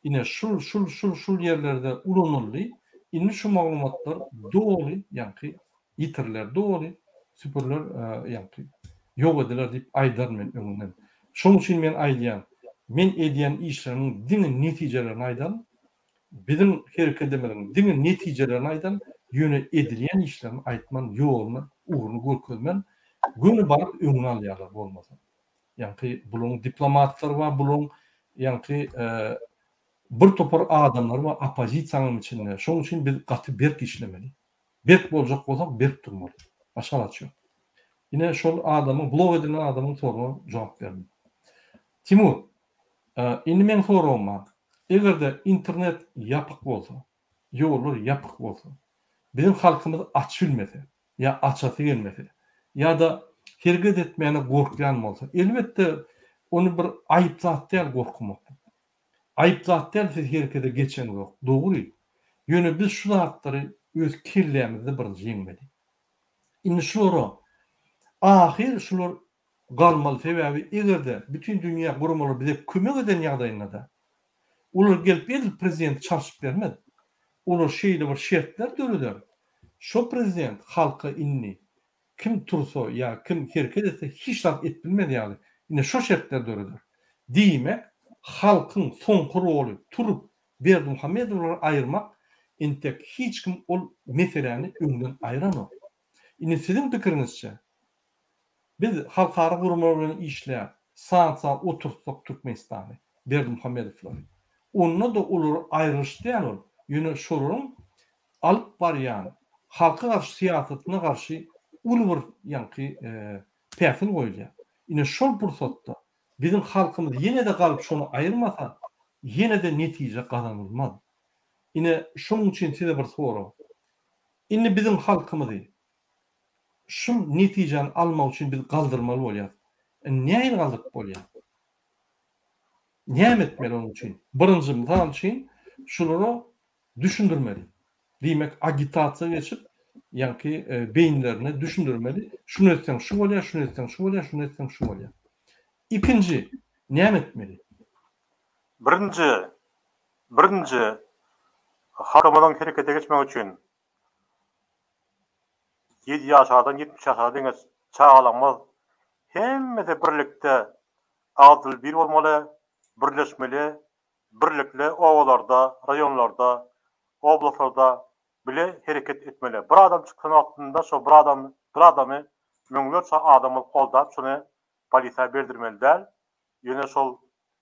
ine şul ýerlerde ulanyldy. Indi şu maglumatlar dogry, ýa-ni ýitirler dogry, süperler ýa-ni ýok ediler diýip aýdar men öňünden. Şoň üçin men aýdýan, men edýän işleriň diňe netijelerini aýdan, bizim hereket edemediğimiz diňe netijelerini aýdan, ýöne edilýän işlerini aýtman ýoluna uğrunu görkezmen, göni baryp öňüne alýarlar bolmasa. Ýa-ni buluň diplomatlar we buluň ýa-ni bir topar adamlar we opozisiýanyň içinde. Şoň üçin biz gaty berk işlemeli. Berk boljak bolsak berk durmaly. Başa açýar. Ine şol adamyň blog edilen adamyň sorugyna jogap berdim. Timur, indi men soragyma, egerde internet ýapyk bolsa, ýollar ýapyk bolsa, bizim halkymyz aç bilmese, ýa açasy gelmese, ýa-da herget etmäne gorkýan bolsa, elbetde onu bir aýyp zat diýip gorkmak. Aýyp zat diýip siz herkede geçen ýok. Dogry. Ýöne biz şu zatlary öz kirlämizde bir jeňmeli. Indi şuru ahir şular galmaly sebäbi egerde bütün dünýä gurumlary bize kömek eden ýagdaýynda ular gelip el prezident çarşyp bermedi. Ular şeýle bir şertler döreder. Şo prezident halka inni kim tursa ýa kim herket etse hiç zat etbilmedi ýaly. Ine şo şertler döreder. Diýmek halkyň soňky roly turup Berdimuhamedowlary aýyrmak entek hiç kim ol meseleni öňden aýranok. Ine sizin pikirinizçe biz halkara gurumlar bilen işleýär, saat otursak Türkmenistany, Berdimuhamedowlary. Onda da olur ayrılış diýär. Ýöne şolaryň alyp barýan halka garşy siýasatyna garşy ulur ýa-ni päsil goýulýar. Ine şol pursatda bizim halkymyz ýene de galyp şonu aýyrmasa, ýene de netije gazanylmaz. Ine şonuň üçin size bir soru. Indi bizim halkymyzy şu netijeni almak üçin biz galdyrmaly bolýar. Näme galdyk bolýar? Näme etmeli onun üçin? Birinji misal üçin şulary düşündirmeli. Diýmek agitasiýa geçip ýa-ni beýinlerine düşündirmeli. Şunu etseň şu bolýar, şunu etseň şu bolýar, şunu etseň şu bolýar. İkinci, näme etmeli? Birinji halkymyň herekete geçmek üçin 7 ýaşardan 70 ýaşa deňe çağalanmaz. Hemmede birlikde adil bir bolmaly, birleşmeli, birlikle owalarda, raýonlarda, oblastlarda bile hereket etmeli. Bir adam çykan wagtynda şo bir adamy müňlerçe adamy goldap şunu polisiýa berdirmeli däl. Ýöne şol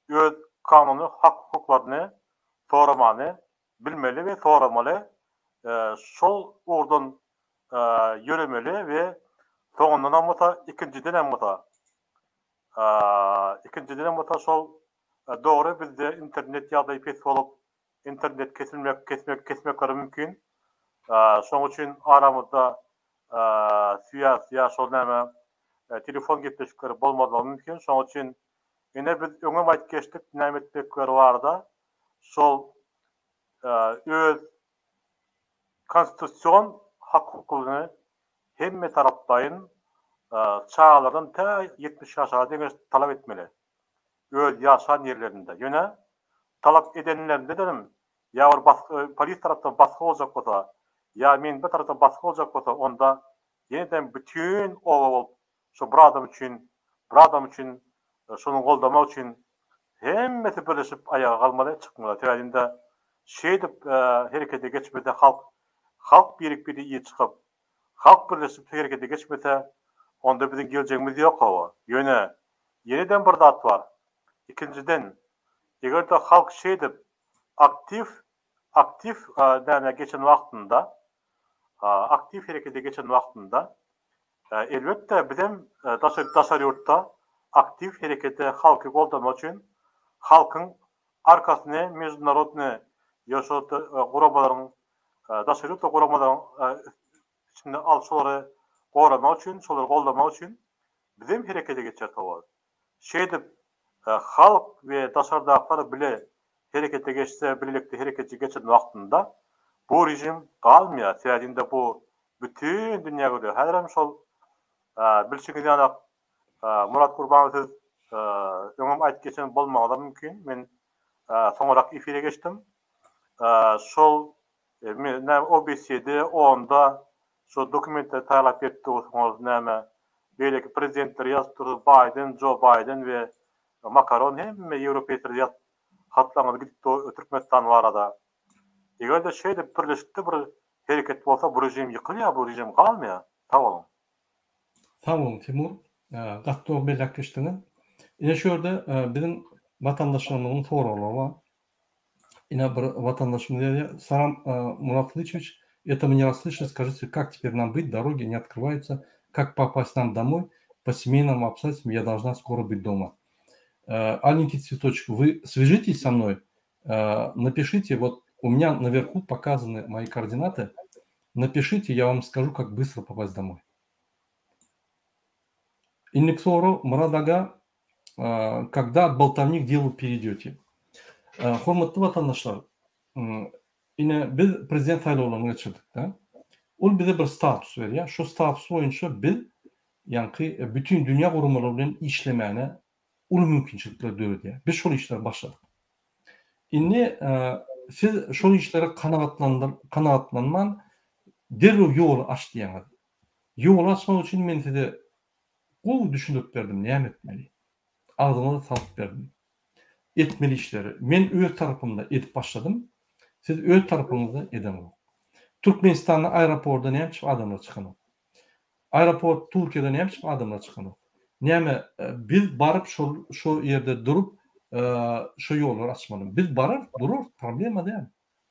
öz kanuny, hak hukuklaryny soramany bilmeli we soramaly. Şol ordan yürümeli ve soňundan amata ikinciden amata şol dogry bizde internet ýagdaýy pes bolup internet kesmek mümkin. Şoň üçin aramyzda siyasi şol näme telefon gepleşikleri bolmadygy mümkin. Şoň üçin ene biz öňe waýt geçdik, näme etmekler barda şol öz konstitusiýon hakykyny hemme tarapdaýyn çağlardan ta 70 ýaşa deňe talap etmeli. Öz ýaşan ýerlerinde. Ýöne talap edenlerinde dedim, ýa polis tarapdan baskı boljak bolsa, ýa men bir tarapdan baskı boljak bolsa, onda ýeniden bütün oba bolup, şu bir adam üçin, şonuň goldamak üçin hemmesi birleşip ayağa kalmaly, çykmaly. Täzinde şey dip herekete geçmede halk birikmeli iyi çıkıp, halk birleşip herekete geçmese, onda bizim geleceğimiz yok hava. Ýöne ýeniden bir zat var. İkinciden, eger de halk şey dip aktif näme geçen wagtynda, aktif herekete geçen wagtynda elbette bizim daşary ýurtda aktif herekete halky goldamak üçin halkyň arkasyny международный ýa-şo guramaların daşary ýurtda guramaların içinde alşolary goramak üçin, şolary goldamak üçin bizim herekete geçer tabar. Şey dip halk we daşardaklar bile herekete geçse, birlikde herekete geçen wagtynda bu rejim galmýar. Täzinde bu bütün dünýä görýär. Häzir şol bilşigini Murat Gurbanow öňüm aýtyp geçen bolmagy mümkin. Men soňrak efire geçdim. Şol OBC'de onda şu dokumentler taýlap etdi, oňuz näme belki prezidentler ýazdyr, Biden, Joe Biden we Macron hemme Ýewropa hatlamagy gitdi Türkmenistan barada. Eger de şeýde birleşikde bir hereket bolsa, bu rejim ýykylýar, bu rejim galmýar. Tamam. Tamam Timur. Gatto belaklaştığını. Yine şurada bizim vatandaşlarımızın soruları var. Yine bir vatandaşımız dedi, Salam Murat Ильич, это мне расслышно, скажите, как теперь нам быть, дороги не открываются, как попасть нам домой, по семейным обстоятельствам я должна скоро быть дома. Аленький цветочек, вы свяжитесь со мной, напишите, вот у меня наверху показаны мои координаты, напишите, я вам скажу, как быстро попасть домой. Инник сору, Мурадага, когда от болтовни к делу перейдете. Hormatly vatandaşlar, yine biz prezident saýlawlaryna geçirdik da. Ol bize bir status berýär. Şu status boýunça biz ýa-ni bütün dünýä gurumalary bilen işlemäne ul mümkinçilikler döredýär. Biz şol işleri başladyk. Indi siz şol işlere kanagatlanman derrew ýol açdy ýa-ni. Ýol açmak üçin men size bu düşünüp berdim, näme etmeli? Ağzına salıp berdim. Etmeli işleri. Men öz tarapymda edip başladım. Siz öz tarapynızda edin. Türkmenistan'da aeroportda näme çyp adamlar çykan? Aeroport Türkiýede näme çyp adamlar çykan? Näme biz barıp şu ýerde durup şu ýolları açmaly. Biz barar durur, problema däl.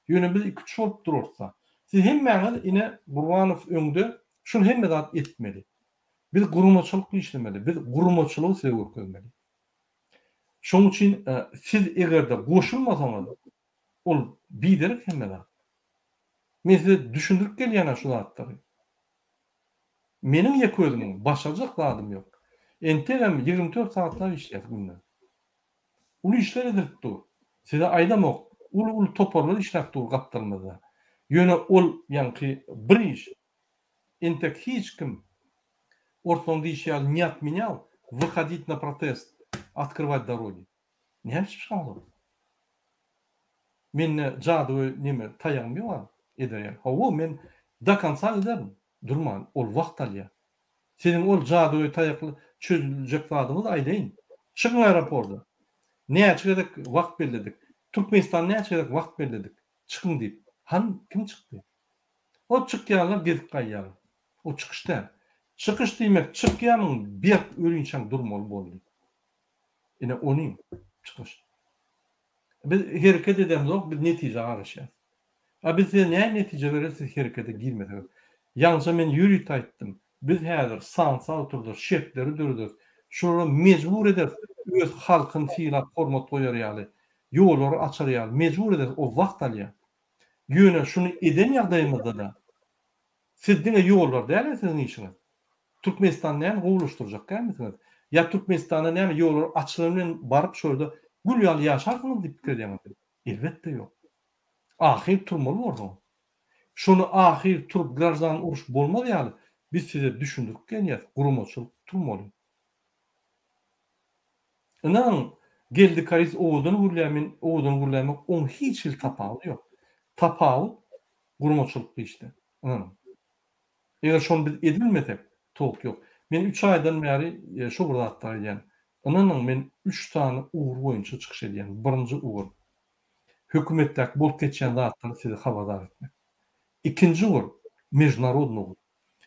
Ýöne biz 2-3 bolup durursa. Siz hemmeňiz ine Gurbanow öňde şunu hemme zat etmeli. Biz gurumaçylyk işlemeli. Biz gurumaçylygy sebäp görmeli. Şoň üçin siz egerde goşulmasaňyz, ol biderek hemme. Men size düşündirip gelýän şu zatlary. Meniň ýek özümň başarjak zadym ýok. Entegem 24 saatlar işler günde. Ul işler edip dur. Size aýdamok, ul toparlar işläp dur gapdarmada. Ýöne ol ýa-ni bir iş. Entek hiç kim ortadan дишял, не отменял, выходить на протест, открывать дороги. Не yapışmalı. Men jady neme taýagym ýok eder. Hawa men da konca ederim. Durman, ol wagt alýar. Senin ol jady taýakly çözüljek wagtyňyz aýdaýyn. Çygyň aeroportda. Näçe gerek wagt belirledik. Türkmenistan näçe gerek wagt belirledik. Çykyň diýip. Kim çykdy? O çykýanlar gezip gaýýar. O çykyşda. Çykyş diýmek çykýanyň bir öýünçäň durmaly boldy. Ine onuň çykyş. Biz hereket edemiz, biz netije araşýar. Biz näme netije beresiz herekete girmedik. Ýalnys men ýürüýt aýtdym. Biz häzir sansa oturdyk, şertleri dürdik. Şunu mecbur eder öz halkyn fiýlap hormat goýar ýaly. Ýollary açar ýaly. Mecbur eder o wagt alýar. Ýöne şunu eden ýagdaýymyzda da Siz dine ýollar däl sizin işiniz. Türkmenistan näme gowuluşturjak gelmesiniz? Ya Türkmenistan'a näme ýollar açylan baryp şurada gül ýaly ýaşarsyňyz diýip pikir edýäňiz. Elbetde ýok. Ahir turmaly boldy. Şunu ahir turup grarzan uruş bolmaz ýaly. Biz size düşündürip gelýär. Gurumaçylyk turmaly. Inan geldi kariz oğudun gurlamin on hiç il tapağı yok. Tapağı gurumaçylyk işte. Inan. Eger şonu biz edilmesek tok yok. Men 3 aydan beri şu burada atlaýan. Inan men 3 tane uğur boyunça çykyş edýän. Birinji uğur hökümetdäki bolup geçýän zatlar sizi habardar etmek. İkinci uğur mejnarodny uğur.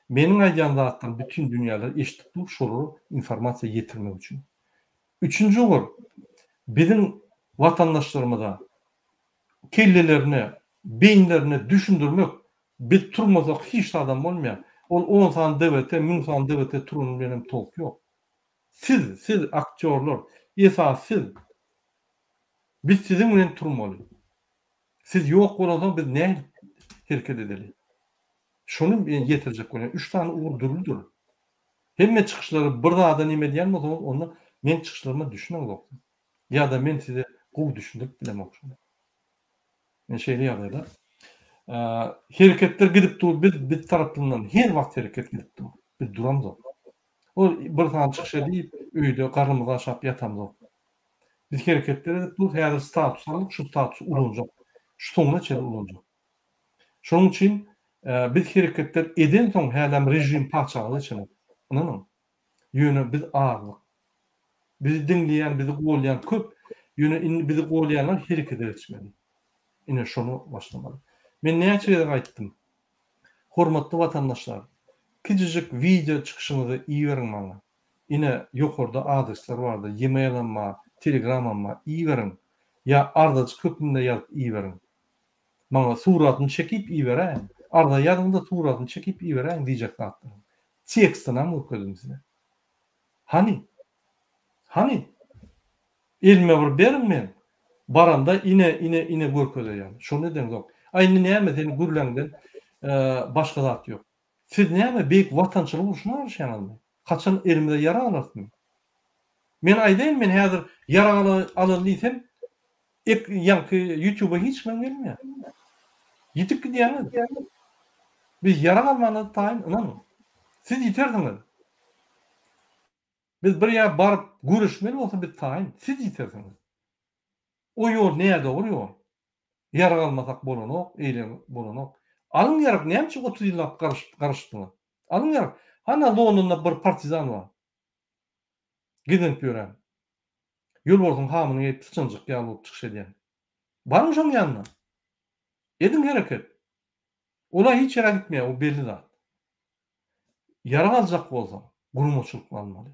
Meniň aýdýan zatlar bütün dünýäler eşitip dur şolu informasiýa ýetirmek üçin. Üçüncü uğur bizim vatandaşlarımıza kellelerini, beyinlerini düşündürmek bir turmazak hiç adam olmayan. Ol 10 tane devlete, 1000 tane devlete turun benim tolk yok. Siz aktörler, esas siz. Biz sizin bilen turmalı. Siz yok olmadan biz ne hareket edelim? Şunu getirecek olan 3 tane uğur duruldur. Hem çıkışları bir daha da nime diýen bolsa onu men çıkışlarıma düşünen yok. Ya da men size gowy düşündürip bilemok. Men şeýle ýagdaýda hereketler gidip dur, biz tarapyndan her wagt hereket gidip dur. Biz duramyz. O bir tane çıkış edip öýde garrymyzy aşap ýatamyz. Biz hereketler edip dur, häzir status alyp şu status ulanjak. Şu soňuna çenli ulanjak. Şonuň üçin biz hereketler eden soň häzir rejim parçalaly çenli. Anladın? Ýöne biz ağırlyk. Bizi dinleyen, bizi goýlayan köp, ýöne bizi goýlayanlar hereket etmeli. Ine şonu başlamaly. Men näçe aýtdym. Hormatly watandaşlar, kijijik video çykyşyňyzy iyi beriň maňa. Ine ýokarda adresler bardy, e-mail'ma, telegramma iyi beriň. Ya arda köpünde ýazyp iyi beriň. Maňa suratyny çekip iyi beräň. Arda ýadynda suratyny çekip iyi beräň diýjek zatlar. Tekstini okudum size. Hani? Elime bir berin men. Baranda ine görkezýär. Şonu edem yok. Aýny näme seni gürlengden başga zat yok. Siz näme beýik watançylyk uruşuna arşýanyňmy? Kaçan elimde yara alarsyň? Men aýdaýyn, men häzir yara alýarsam YouTube'a hiç men gelmeýär. Ýitip gidýäňiz. Biz yara almany taýyn, inanma. Siz ýiterdiňiz. Biz bir ýa baryp görüşmeli bolsa biz taýyn, siz ýiterdiňiz. O ýol näde doğru ýol? Yara almasak bolanok, eýlen bolanok. Alyň ýarak näme 30 ýyllap garaşdyňyz? Alyň ýarak. Hana Londonda bir partizan bar. Gidip ýören. Ýol bolsun hamyny ýetip çynjyk ýalyp çykyş edýän. Barmy şoň ýanyna? Edin hereket. Ola hiç ýere gitmeýär, o belli zat. Yara aljak bolsa, gurumaçylyk almaly.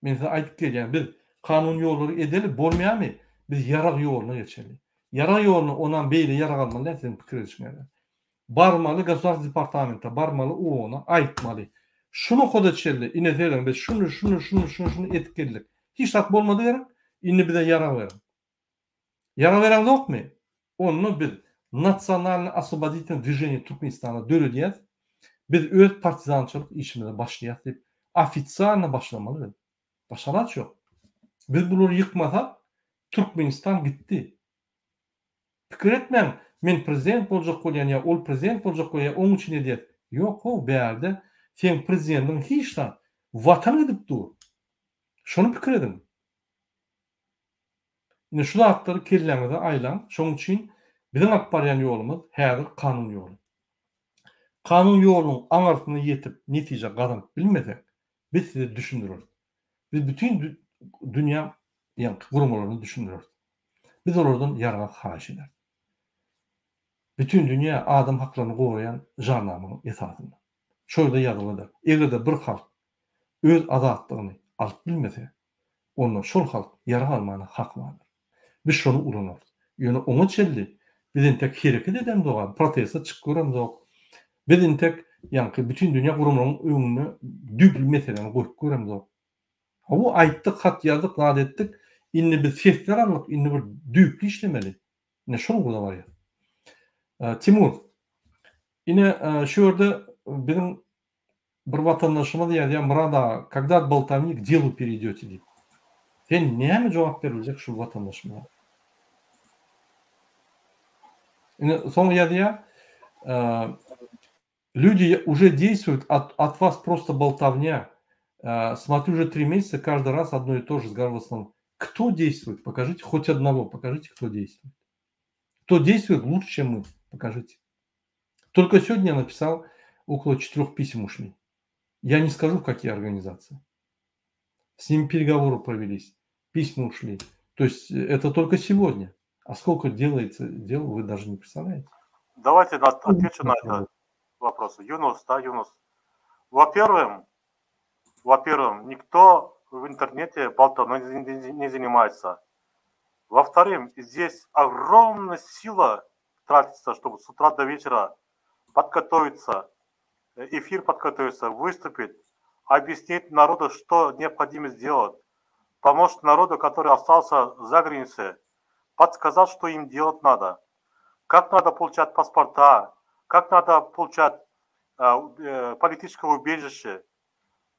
Men size aýdyp gelýän, biz kanun ýollary edeli bolmaýarmy? Biz yara ýolyna geçeli. Yara ýolyny onan beýle yara almaly, sen pikir etmeýär. Barmaly Gazet departamenta, barmaly ona aýtmaly. Şunu koda çeldi, ine diýelim, biz şunu etkiledik. Hiç tat bolmady gerek, indi bize yara berin. Yara beren ýokmy? Onu biz Nasionalny освободительный движение Türkmenistan'a dörediyet. Biz öz partizançılık işimize başlayat deyip ofitsialna başlamalı. Başaraç yok. Biz bunları yıkmasak Türkmenistan gitti. Pikir etmem, men prezident bolacak bolýan ya ol prezident bolacak bolýan onun için ediyet. Yok o beýerde sen prezidentin hiç da vatan edip dur. Şonu pikir edin. Ine şu zatları kelleňize aýlan. Şoň üçin bizim akbaryan ýolumuz häzir kanun ýolu. Kanun ýolunyň aňartyny ýetip netije gazanyp bilmesek, biz size düşündürür. Biz bütün dünýä gurumalaryny düşündürür. Biz olardan ýarga haýyş eder. Bütün dünýä adam haklaryny goraýan jarnamyň esasynda. Şöyle ýazylydyr. Egerde bir halk öz azatlygyny alyp bilmese, onda şol halk ýara almany hak bardyr. Biz şonu ulanýar. Ýöne oňa çeldi. Bizin tek hereket eden doğa, protesta çık göremzok. Bizin tek bütün dünya kurumlarının öňüne düpli meseleni goýup göremzok. O aýtdyk, hat ýazdyk, wad etdik. Indi biz sesler alyp, indi bir düpli işlemeli. Ne şonu goda bar ýa. Timur, ine şu ýerde bizim bir vatandaşıma diye Murada, когда болтовни к делу перейдете deyip. Sen neye cevap verilecek şu vatandaşıma? Sonra ya люди уже действуют, от вас просто болтовня. Смотрю уже 3 месяца, каждый раз одно и то же, в основном. Кто действует? Покажите хоть одного, покажите, кто действует. Кто действует лучше, чем мы? Покажите. Только сегодня я написал, около 4 писем ушли. Я не скажу, какие организации. С ними переговоры провелись, письма ушли. То есть это только сегодня. А сколько делается дел, вы даже не представляете. Давайте отвечу на этот вопрос. Юнус, да, Юнус. Во-первых, никто в интернете болтовней не занимается. Во-вторых, здесь огромная сила тратится, чтобы с утра до вечера подготовиться, эфир подготовиться, выступить, объяснить народу, что необходимо сделать, помочь народу, который остался за границей, подсказать, что им делать надо, как надо получать паспорта, как надо получать политическое убежище.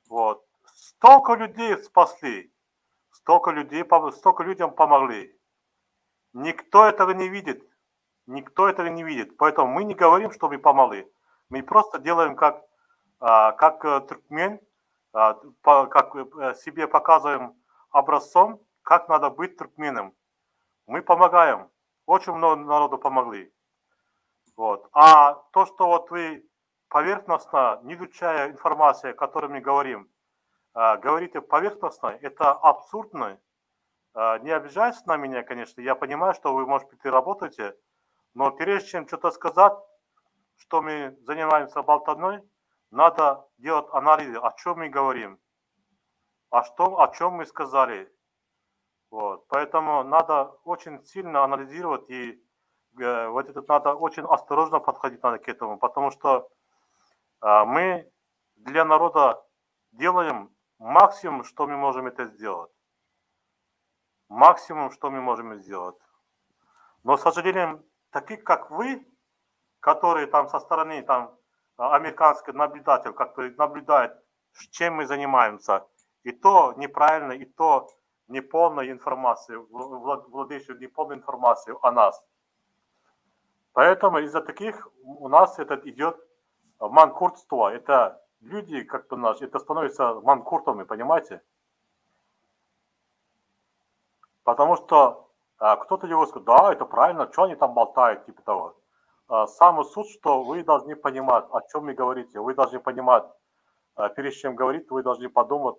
Вот. Столько людей спасли, столько людям помогли. Никто этого не видит. Никто этого не видит. Поэтому мы не говорим, что мы помогли. Мы просто делаем как туркмен, как себе показываем образцом, как надо быть туркменом. Мы помогаем. Очень много народу помогли. Вот. А то, что вот вы поверхностно, не изучая информацию, о которой мы говорим, говорите поверхностно, это абсурдно. Не обижайтесь на меня, конечно. Я понимаю, что вы, может быть, и работаете, но прежде чем что-то сказать, что мы занимаемся болтовней, надо делать анализ, о чем мы говорим, о чем мы сказали. Вот. Поэтому надо очень сильно анализировать и вот это надо очень осторожно подходить надо к этому, потому что мы для народа делаем максимум, что мы можем это сделать. Максимум, что мы можем сделать. Но, к сожалению, таких, как вы, которые там со стороны, там, американский наблюдатель, который наблюдает, чем мы занимаемся, и то неправильно, и то неполной информацией, владеющей неполной информацией о нас. Поэтому из-за таких у нас этот идет манкуртство. Это люди, как-то наши, это становится манкуртами, понимаете? Потому что кто-то его скажет, да, это правильно, что они там болтают, типа того. Самый суть, что вы должны понимать, о чем вы говорите. Вы должны понимать, перед чем говорить, вы должны подумать.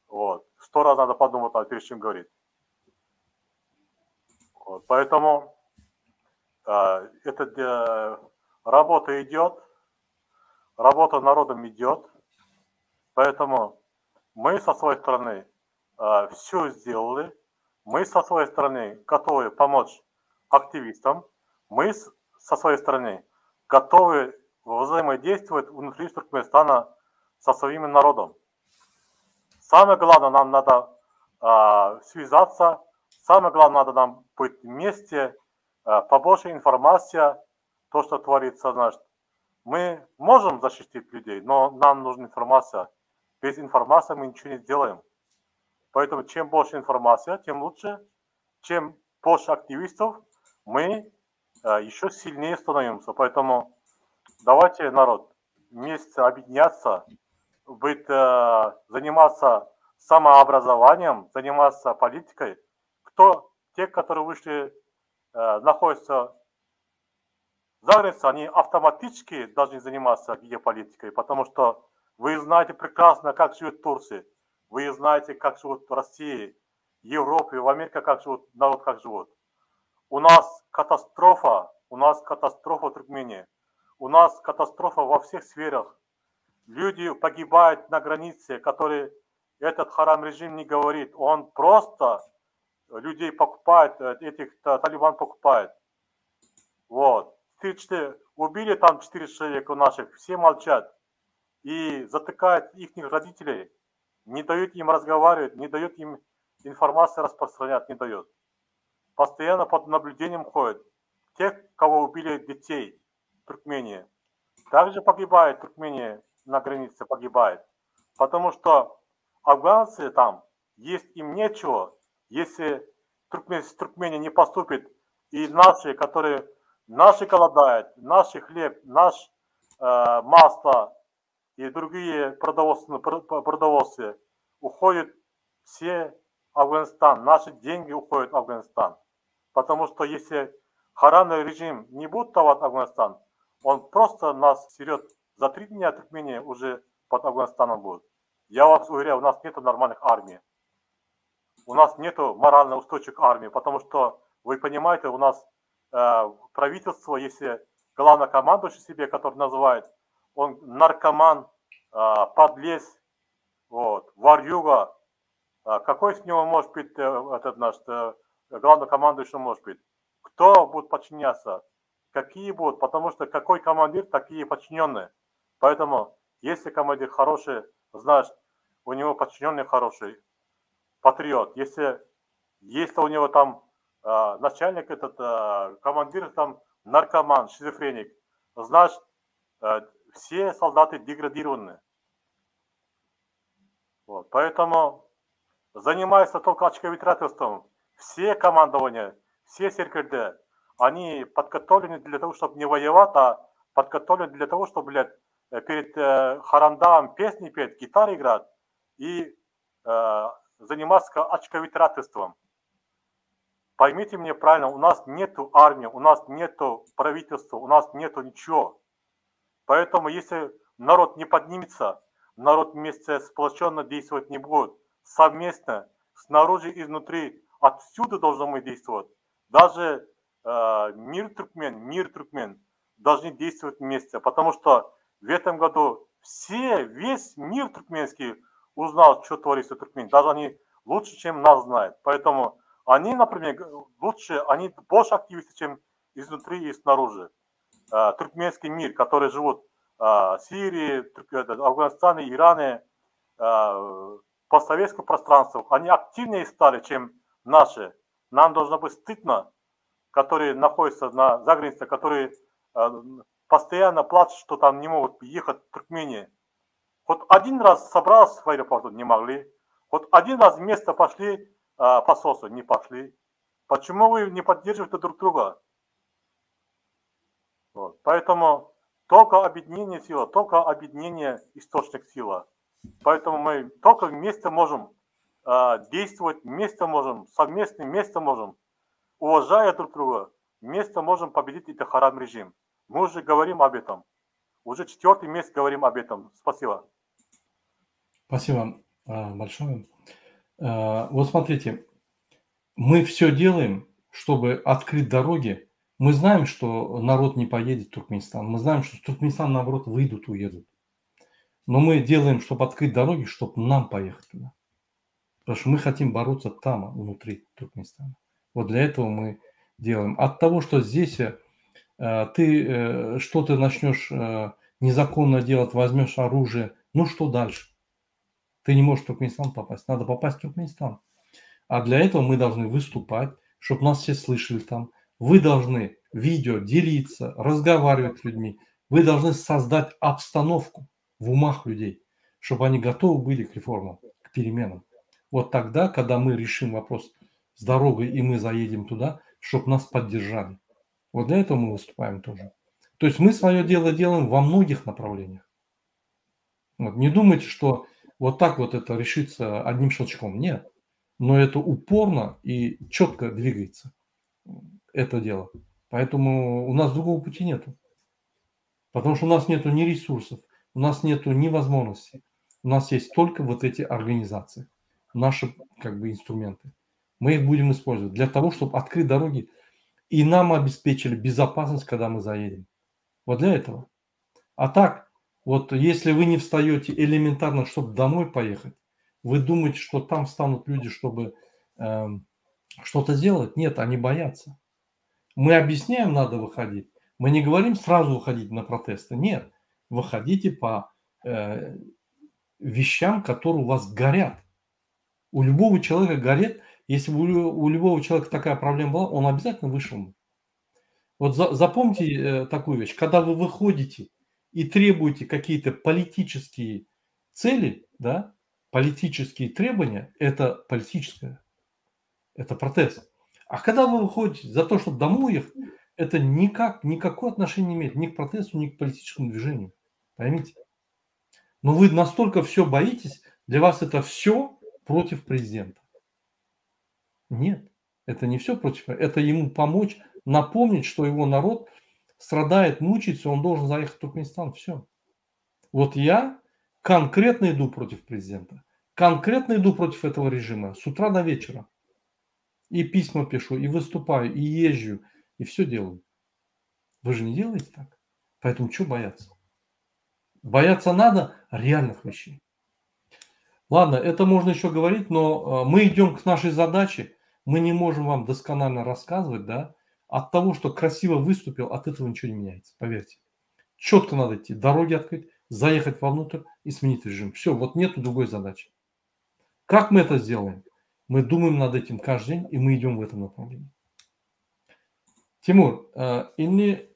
Вот. 100 раз надо подумать, перед чем говорить. Вот. Поэтому работа идет, работа народом идет. Поэтому мы со своей стороны все сделали. Мы со своей стороны готовы помочь активистам. Мы со своей стороны готовы взаимодействовать внутри Туркменистана со своим народом. Самое главное, нам надо связаться. Самое главное, надо нам быть вместе. Побольше информации, то, что творится, значит. Мы можем защитить людей, но нам нужна информация. Без информации мы ничего не сделаем. Поэтому чем больше информации, тем лучше. Чем больше активистов, мы еще сильнее становимся. Поэтому давайте, народ, вместе объединяться, заниматься самообразованием, заниматься политикой. Те, которые вышли, находятся за границей, они автоматически должны заниматься геополитикой, потому что вы знаете прекрасно, как живет Турция. Вы знаете, как живут в России, в Европе, в Америке, как живут народ, как живут. У нас катастрофа в Туркмении. У нас катастрофа во всех сферах. Люди погибают на границе, которые этот харам-режим не говорит. Он просто людей покупает, этих талибан покупает. Вот. Убили там 4 человека наших, все молчат. И затыкают их родителей. Не дают им разговаривать, не дают им информацию распространять, не дают. Постоянно под наблюдением ходят. Тех, кого убили детей в Туркмении. Также погибает Туркмения на границе, погибает. Потому что афганцы там, есть им нечего, если Туркмения не поступит, и наши голодают, наши хлеб, наш масло и другие продовольствия уходят все в Афганистан, наши деньги уходят в Афганистан. Потому что если охранный режим не будет давать Афганистан, он просто нас серет. За 3 дня Туркмения уже под Афганистаном будет. Я вас уверяю, у нас нет нормальных армий. У нас нет морально устойчивых армий, потому что, вы понимаете, у нас правительство, если главнокомандующий себе, который называет, он наркоман, подлез, вот, варюга. Какой с него может быть этот наш главнокомандующий может быть? Кто будет подчиняться? Какие будут? Потому что какой командир, такие подчиненные. Поэтому, если командир хороший, значит, у него подчиненный хороший, патриот. Если у него там начальник, командир там наркоман, шизофреник, значит, все солдаты деградированы. Вот. Поэтому занимаются только очковитрательством. Все командования, все серкерды, они подготовлены для того, чтобы не воевать, а подготовлены для того, чтобы, блядь, перед харандам песни петь, гитары играть и заниматься очковитрательством. Поймите меня правильно, у нас нету армии, у нас нету правительства, у нас нету ничего. Поэтому если народ не поднимется, народ вместе сплоченно действовать не будет, совместно, снаружи и изнутри, отсюда должны мы действовать. Даже мир туркмен должны действовать вместе, потому что в этом году весь мир туркменский узнал, что творится в Туркмении. Даже они лучше, чем нас знают. Поэтому они, например, они больше активисты, чем изнутри и снаружи. Туркменский мир, который живут в Сирии, Афганистане, Иране, постсоветском пространстве, они активнее стали, чем наши. Нам должно быть стыдно, которые находятся за границей, которые постоянно плачут, что там не могут ехать в Туркмению. Хоть один раз собрался в аэропорту, не могли. Хоть один раз вместе пошли посольство, не пошли. Почему вы не поддерживаете друг друга? Вот. Поэтому только объединение сила, только объединение источник силы. Поэтому мы только вместе можем действовать, вместе можем, совместно вместе можем, уважая друг друга, вместе можем победить этот харам режим. Мы уже говорим об этом. Уже 4-й месяц говорим об этом. Спасибо. Спасибо большое. Вот смотрите, мы все делаем, чтобы открыть дороги. Мы знаем, что народ не поедет в Туркменистан. Мы знаем, что с Туркменистана, наоборот, выйдут, уедут. Но мы делаем, чтобы открыть дороги, чтобы нам поехать туда. Потому что мы хотим бороться там, внутри Туркменистана. Вот для этого мы делаем. От того, что здесь ты что-то начнешь незаконно делать, возьмешь оружие, ну что дальше? Ты не можешь в Туркменистан попасть. Надо попасть в Туркменистан. А для этого мы должны выступать, чтобы нас все слышали там. Вы должны видео делиться, разговаривать с людьми. Вы должны создать обстановку в умах людей, чтобы они готовы были к реформам, к переменам. Вот тогда, когда мы решим вопрос с дорогой и мы заедем туда, чтобы нас поддержали. Вот для этого мы выступаем тоже. То есть мы свое дело делаем во многих направлениях. Вот. Не думайте, что вот так вот это решится одним щелчком. Нет. Но это упорно и четко двигается, это дело. Поэтому у нас другого пути нету. Потому что у нас нету ни ресурсов, у нас нету ни возможностей. У нас есть только вот эти организации, наши как бы инструменты. Мы их будем использовать для того, чтобы открыть дороги и нам обеспечили безопасность, когда мы заедем. Вот для этого. А так, вот если вы не встаете элементарно, чтобы домой поехать, вы думаете, что там встанут люди, чтобы что-то сделать? Нет, они боятся. Мы объясняем, надо выходить. Мы не говорим сразу выходить на протесты. Нет, выходите по вещам, которые у вас горят. У любого человека горит. Если бы у любого человека такая проблема была, он обязательно вышел бы. Вот запомните такую вещь. Когда вы выходите и требуете какие-то политические цели, да, политические требования, это политическое, это протест. А когда вы выходите за то, чтобы домой уехать, это никакое отношение не имеет ни к протесту, ни к политическому движению. Поймите. Но вы настолько все боитесь, для вас это все против президента. Нет, это не все против, это ему помочь, напомнить, что его народ страдает, мучается, он должен заехать в Туркменистан, все. Вот я конкретно иду против президента, конкретно иду против этого режима с утра до вечера. И письма пишу, и выступаю, и езжу, и все делаю. Вы же не делаете так. Поэтому что бояться? Бояться надо реальных вещей. Ладно, это можно еще говорить, но мы идем к нашей задаче. Мы не можем вам досконально рассказывать, да. От того, что красиво выступил, от этого ничего не меняется, поверьте. Четко надо идти, дороги открыть, заехать вовнутрь и сменить режим. Все, вот нету другой задачи. Как мы это сделаем? Мы думаем над этим каждый день, и мы идем в этом направлении. Тимур, inni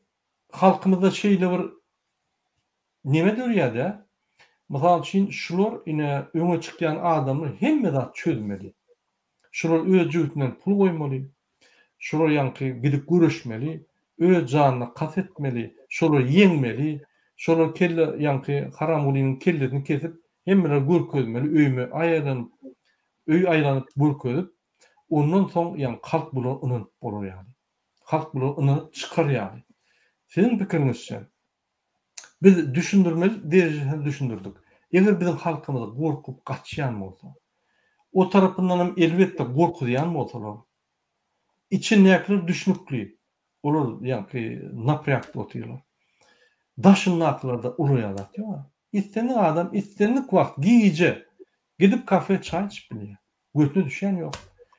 halkımızda şeyle var nemedir ya da misal için şular ine öňe çykýan adamlar hemme zat çözmeli. Şular öz jüýtünden pul goýmaly. Şular ýanky gidip görüşmeli, öz janyny kas etmeli, şular ýeňmeli, şular kelle ýanky haram ulynyň kellerini kesip hemmeler görkezmeli, öýme aýadan öý aýlanyp görkezip ondan soň ýani halk bular ynanyp bolar ýani. Halk bular ynanyp çykar ýani. Senin pikiriňizçe biz düşündürmeli, derejede düşündürdük. Eger bizim halkymyz gorkup gaçýan bolsa, o tarapyndan hem elbetde gorkuyan bolsalar, içi näkler düşnükli. Olar ýanky napryakda oturýarlar. Daşyny atlarda uraýarlar, ýa. İsteni adam istenlik wagt giýje gidip kafe çay içip bilýär. Götüne düşen ýok.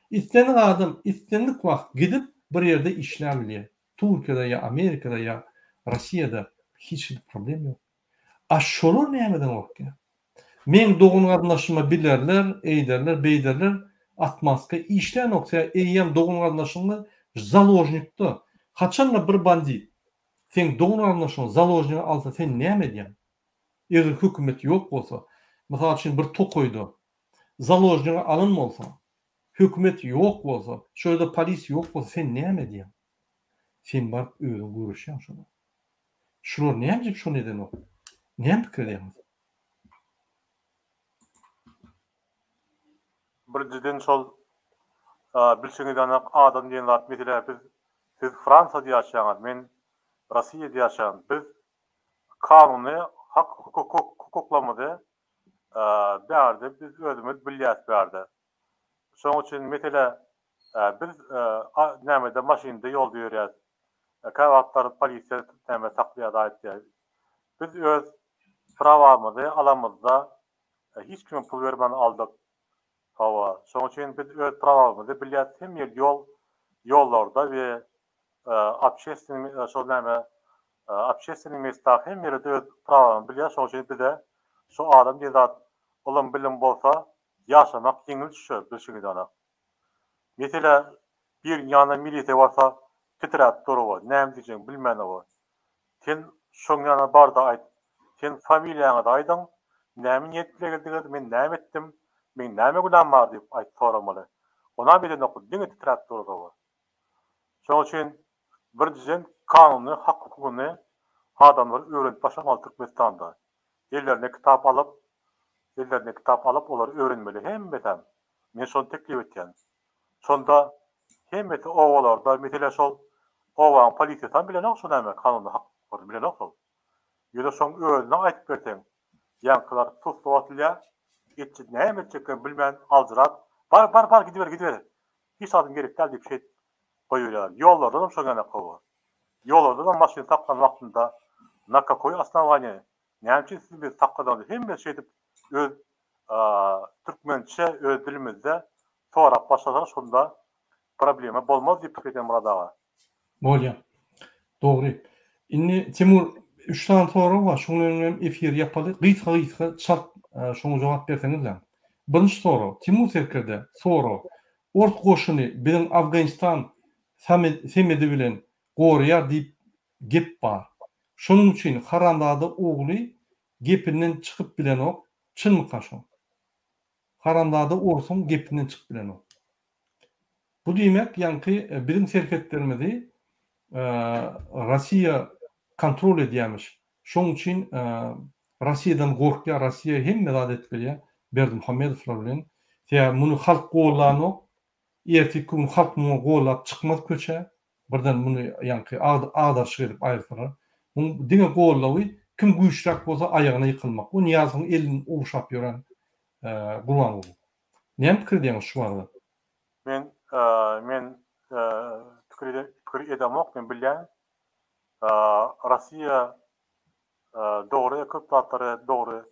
İsteni adam istenlik wagt gidip bir ýerde işläp bilýär. Türkiýede ya Amerikada ya Rossiýada hiç problem ýok. A şolar nämeden okýar? Men doğun gardaşyma bilerler, eýderler, beýderler, atmaska işlän oksa eýem doğun gardaşymy zaложникda. Haçanla bir bandit sen doğun gardaşyny zaложник alsa sen näme edýän? Eger hökümet ýok bolsa, mysal üçin bir tokoýda zaложник alın bolsa, hökümet ýok bolsa, şöyle polis ýok bolsa sen näme edýän? Sen baryp özüň görüşýän şonu. Şular näme şonu eden ok? Näme pikir edýäňiz? Birden şol bilşeňizden adam diýen zat mesela siz Fransada ýaşaýan, men Rossiýada ýaşaýan. Biz kanuny hak hukuklamady bärde biz özümüz bilýäs bärde. Şoň üçin mesela biz nämede maşynda ýolda ýörýäs. Kavatlar polisiýa näme saklaýar aýtdy. Biz öz prawamyzy alamyzda hiç kime pul bermän aldyk. Hawa. Şoň üçin biz öz prawamyzy bilýäs, hem ýollarda we общественный местах hem ýerde öz prawamy bilýäs. Şoň üçin bize şu adam diýär, olam bilim bolsa ýaşamak ýeňil düşer bilşeňizden. Mesela bir ýana milisiýa bolsa titrap durýar, näme diýeceğim bilmän o. Sen şoň ýana barda aýt. Sen familiýaňy da aýdyň, näme ýetdiler, men näme etdim, men näme gunan bar diýip aýt soramaly. Ona bilen okup diňe titrap durýar. Şoň üçin bir diýen kanuny, hak hukukuny adamlar öwrenip başlamaly Türkmenistanda. Ellerine kitap alıp olar öwrenmeli hemmetem. Men şonu teklip etdim. Sonda hemmeti owalarda mesela şol owan polisiýadan bilen okşa näme kanuny hak hukuky bilen okşa. Ýöne şoň özüne aýtyp berseň, ýankylar tutulýar, etçi näme etjekini bilmän aljyrap, bar gidiber. Hiç adam gerek däl diýip şey goýýarlar. Ýollarda da şoňa goýar. Ýollarda da maşyny tapgan wagtynda na kakoy основание näme üçin siz biz tapgadan hemme şey edip öz türkmençe öz dilimizde sorap başlasak şunda problema bolmaz diýip pikir edýän buradaga. Bolýar. Dogry. Inni Timur 3 tane soru var. Şonuň efir ýapaly. Gysga çap şoňa jogap berseňizler. Birinji soru. Timur Serkerde soru. Ort goşuny bilen Afganistan semedi bilen gorýar diýip gep bar. Şunun için harandada oğlu gepinden çıkıp bilen o, çın mı kaşın? Harandada orsun gepinden çıkıp bilen o. Bu demek yankı bilim serketlermedi Rusya kontrol edýärmiş. Şoň üçin Russiýadan gorkýar, Russiýa hem medat etmeli. Berdimuhammedow bilen ýa muny halk gollany, erteki gün halk muny gollap çykmaz köçe. Birden muny ýanky agdaş edip aýyrsalar. Bu diňe gollawy kim güýçlük bolsa aýagyna ýykylmak. Bu niýazyň elini owşap ýören Gurban ulu. Näme pikir diýňiz şu barada? Men fikir edemok, men bilýän Rossiýa dogry ekipatary dogry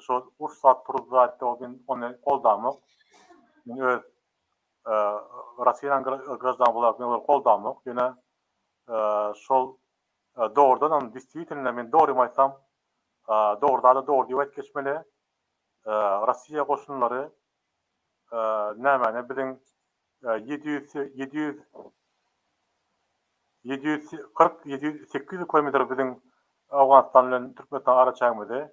şo ursat turuzat dogyn ony goldamak. Men öz Rossiýanyň gazdan bolak men goldamak. Ýöne şol dogrydan hem действительно men dogry aýtsam dogryda dogry diýip geçmeli. Rossiýa goşunlary näme bilen 740-708 kilometr bilen Awganistan bilen Türkmenistan araçaýmady.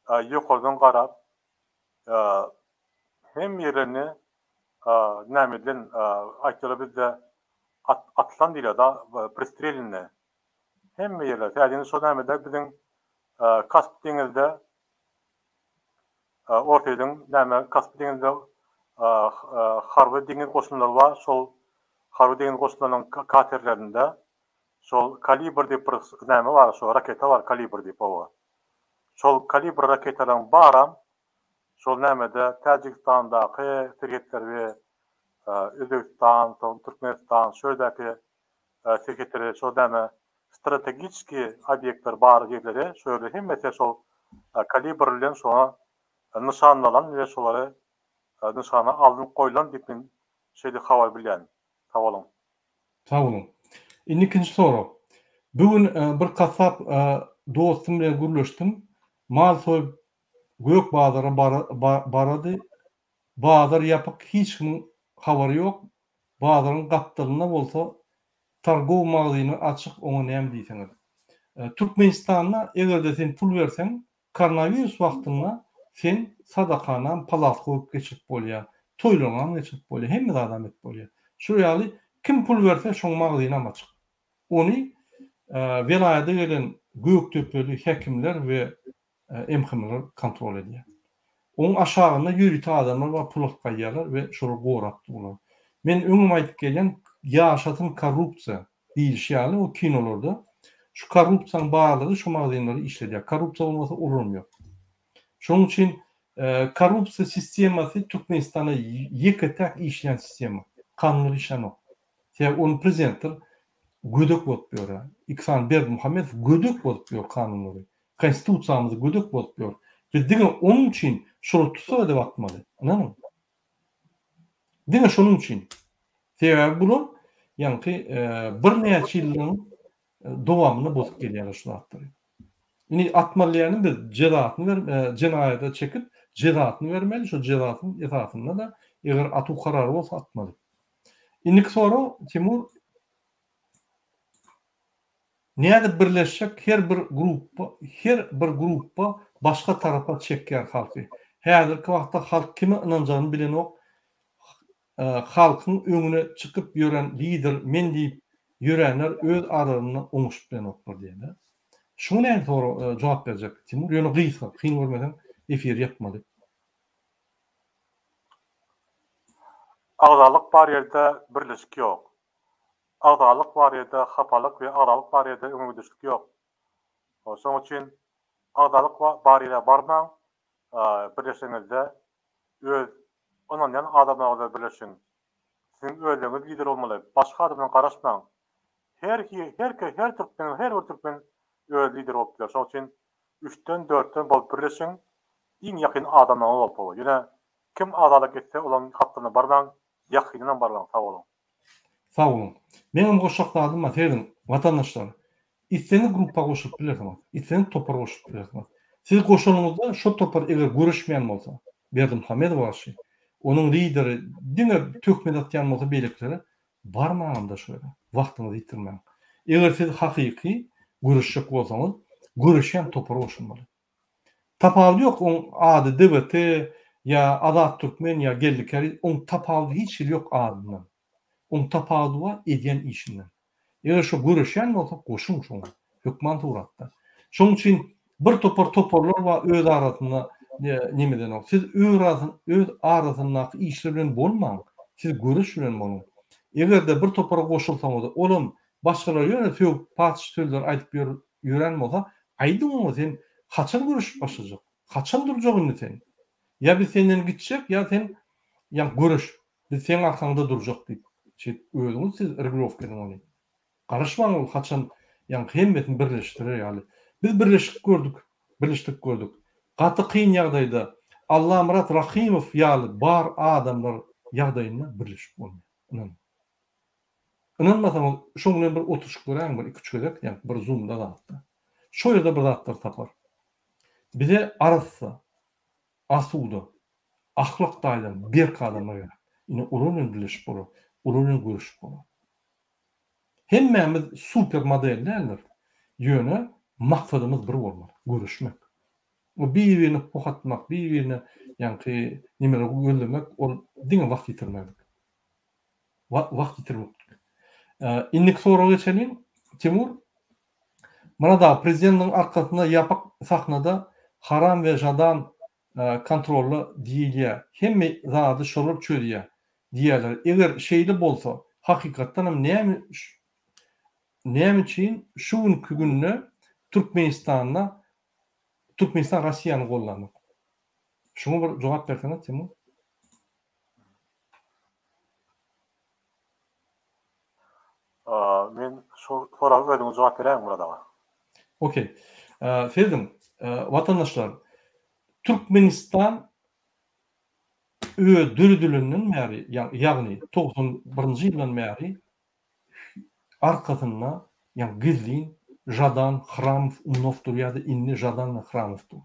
Ýokardan garap hem ýerlerini näme bilen aýtdylar bizde atlan diýildi, pристрелене. Hem ýerler, täzeni şo näme bilen Kasp deňizde ortadan näme Kasp deňizde Harby deňiz goşunlary bar, şol Harby deňiz goşunlarynyň katerlerinde şol kalibr diýip bir näme bar, şol raketa bar, kalibr diýip o. Şol kalibr raketalaryň baram şol nämede Tajikistandaky serhetler we Özbekistan, Türkmenistan, şöýdäki serhetleri şol näme strategiski obyektler bar diýipleri, şöyle hemmesi şol kalibr bilen şoňa nişanlanan we şolary nişana alınıp koyulan dipin şeyde havar bilen. Sağ olun. Sağ olun. İkinci soru. Bugün bir kasap dostum bilen gürleşdim. Mal soyup gök bazara barady. Bazar yapık hiç kimin havari yok. Bazarın kaptalına bolsa targow magazyny açyk oňa näme diýseňiz. Türkmenistanda egerde sen pul berseň, koronavirus wagtynda sen sadakana palat koyup geçip bolýar. Toýlanan geçip bolýar. Hemme adam et bolýar. Şu ýaly kim pul berse şoň magazyna açyk. Ony welaýata gelen göktöpeli hekimler we emhimler kontrol edýär. Oň aşagyna ýürüti adamlar we pul gaýýarlar we şol gorap durlar. Men öňüm aýdyp gelýän ýaşatyn korrupsiýa diýişýär o kinolarda. Şu korrupsiýaň baglygy şu magazynlary işledýär. Korrupsiýa bolmasa urum ýok. Şoň üçin korrupsiýa sistemasy Türkmenistana ýeketek işleýän sistema. Kanunly işlenok. Sebäbi onu prezidentler gödök bolup ýörer. İksan Berdimuhammedow gödök bolup ýörer kanunlary. Konstitusiýamyzy gödök bolup ýörer. Diňe onun üçin şol tutsa edip atmaly. Anladın? Diňe şonuň üçin. Sebäbi bu ýanky bir näçe ýylyň dowamyny bozup gelýär şu wagtda. Ini atmalyanyň bir jezatyny jenaýata çekip jezatyny bermeli, şu jezatyň esasynda da eger atu karary bolsa atmaly. Iniki soru Timur näde birleşik her bir gruppa başga tarapa çekýär halky. Häzirki wagtda halk kime inanjagyny bilen ok. Halkyň öňüne çykyp ýören lider men diýip ýörenler öz aralarynda oňuşup bilen oklar diýerler. Şunu näme soru jogap berjek Timur? Ýöne gysga, kyn görmeden efir ýapmaly. Agdalyk bar ýerde birleşik ýok. Agdalyk bar ýerde hapalyk we agdalyk bar ýerde öňüdüşlik ýok. Şoň üçin agdalyk bar ýere barmaň, birleşiňizde öz onan ýan adamlarla birleşiň. Siziň özüňiz lider bolmaly. Başga adamdan garaşmaň. Her Türkmen öz lider bolup ýör. Şoň üçin 3-den 4-den bolup birleşiň. Iň ýakyn adamlar bolup bolýar. Ýöne kim adalyk etse olaň hatdyna barmaň, ýakynyna barmaň. Sağ olun. Sağ olun. Meňim goşaklarym materden vatandaşlar. İsteni gruppa goşup bilersiniz. İsteni topar goşup bilersiniz. Siz goşunuňyzda şo topar eger görüşmeýän bolsa, Berdimuhammedow başy, onun lideri diňe tökmen atýan bolsa beýlekleri barmaňda şöyle wagtyňyzy ýitirmeň. Eger siz hakyky görüşecek bolsaňyz, görüşen topar oşunmaly. Tapawdy ýok, oň ady DBT ya Azat Türkmen ya Geldikeri, oň tapawdy hiç ýeri ýok adyndan. Oň tapawdy wa edýän işinden. Eger şu görüşen bolsa goşuň şoňa. Hökman turatda. Şoň üçin bir toparlar wa öz arasynda nimeden ol. Siz öz arasyndaky işler bilen bolmaň. Siz görüş bilen boluň. Egerde bir topara goşulsaňyz, olum başgalar ýöne söýüp paç sözler aýdyp ýören bolsa, aýdyňmy sen kaçan görüşüp başlayacak? Kaçan duracak indi sen? Ya biz senden gidecek ya sen görüş. Biz senin arkanda duracak deyip. Özünüz siz reglov kedin onu. Karışman ol kaçan hemmetin birleştirir yani. Biz birleştik gördük. Katı kıyın ýagdaýda Allah Murat Rahimov ýaly bar adamlar ýagdaýynda birleşip bolmaýar. Inanmasaňyz şoň bilen bir oturuş göräň, bir 2-3 gözek, bir Zoom'da da. Şo ýerde bir zatlar tapar. Bize arassa, asuda, ahlak daýdan bir kadama gerek. Ine olanyň birleşip bolar, olanyň görüşip bolar. Hemmemiz super modellerler. Ýöne maksadymyz bir bolmaly, görüşmek. O bir-birini pokatmak, bir-birini nimeler gözlemek, ol diňe wagt ýitirmek. Wagt ýitirmek. Innik soraga geçelim. Timur, mana da prezidentiň arkasynda ýapak sahnada haram ve jadan kontrolly diýilýär. Hemme zady şolup çödýär diýerler. Eger şeýle bolsa, hakykatdan hem näme üçin şu günü Türkmenistan Rossiýany gollanýar. Şunu bir jogap berseňiz, Timur. Men şu soraga özüňiz jogap berýän burada. Okey. Fedim, vatandaşlar, Türkmenistan dürüdülünün märi, ýagny 91-nji ýyldan märi arkasynda gizlin, jadan, Hramov, Umnovdur ýa-da inni jadan we Hramovdur.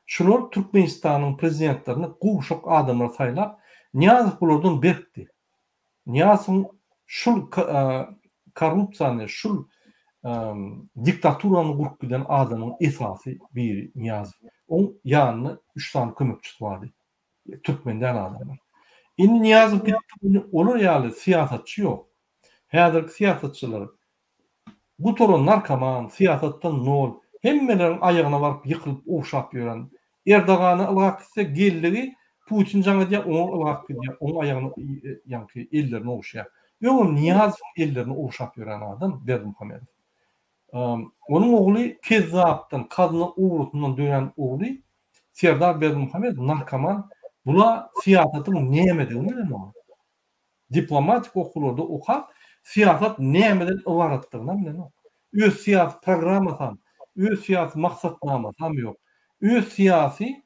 Şular Türkmenistanyň prezidentlerini gowşak adamlar saýlap, Niýazow bulardan berkdi. Niýazow şul korrupsiýany, şul diktaturany gurup giden adamın esasy bir Niýazow. Oň ýanyna 3 tane kömekçisi bardy. Türkmenden adamlar. Indi Niýazow gitdi, olar ýaly siýasatçy ýok. Häzirki siýasatçylar bu toran narkoman, siýasatdan nol, hemmeleriň aýagyna baryp ýykylyp owşap ýören. Erdogany ylgak etse gelligi Putin jaňa diýär, oňa ylgak diýär, oň aýagyny ellerini owşaýar. Ýöňe Niýazow ellerini owşap ýören adam Berdimuhamedov. Onun oğlu Kezzap'tan, kadını uğrutundan dönen oğlu Serdar Berdimuhamedov narkoman. Bula siyasatın nämediğini bilen o. Diplomatik okullarda okap, siyasat nämeden ibaratdygyny bilen o. Öz siyasi programmasam, öz siyasi maksatnamasam ýok. Öz siyasi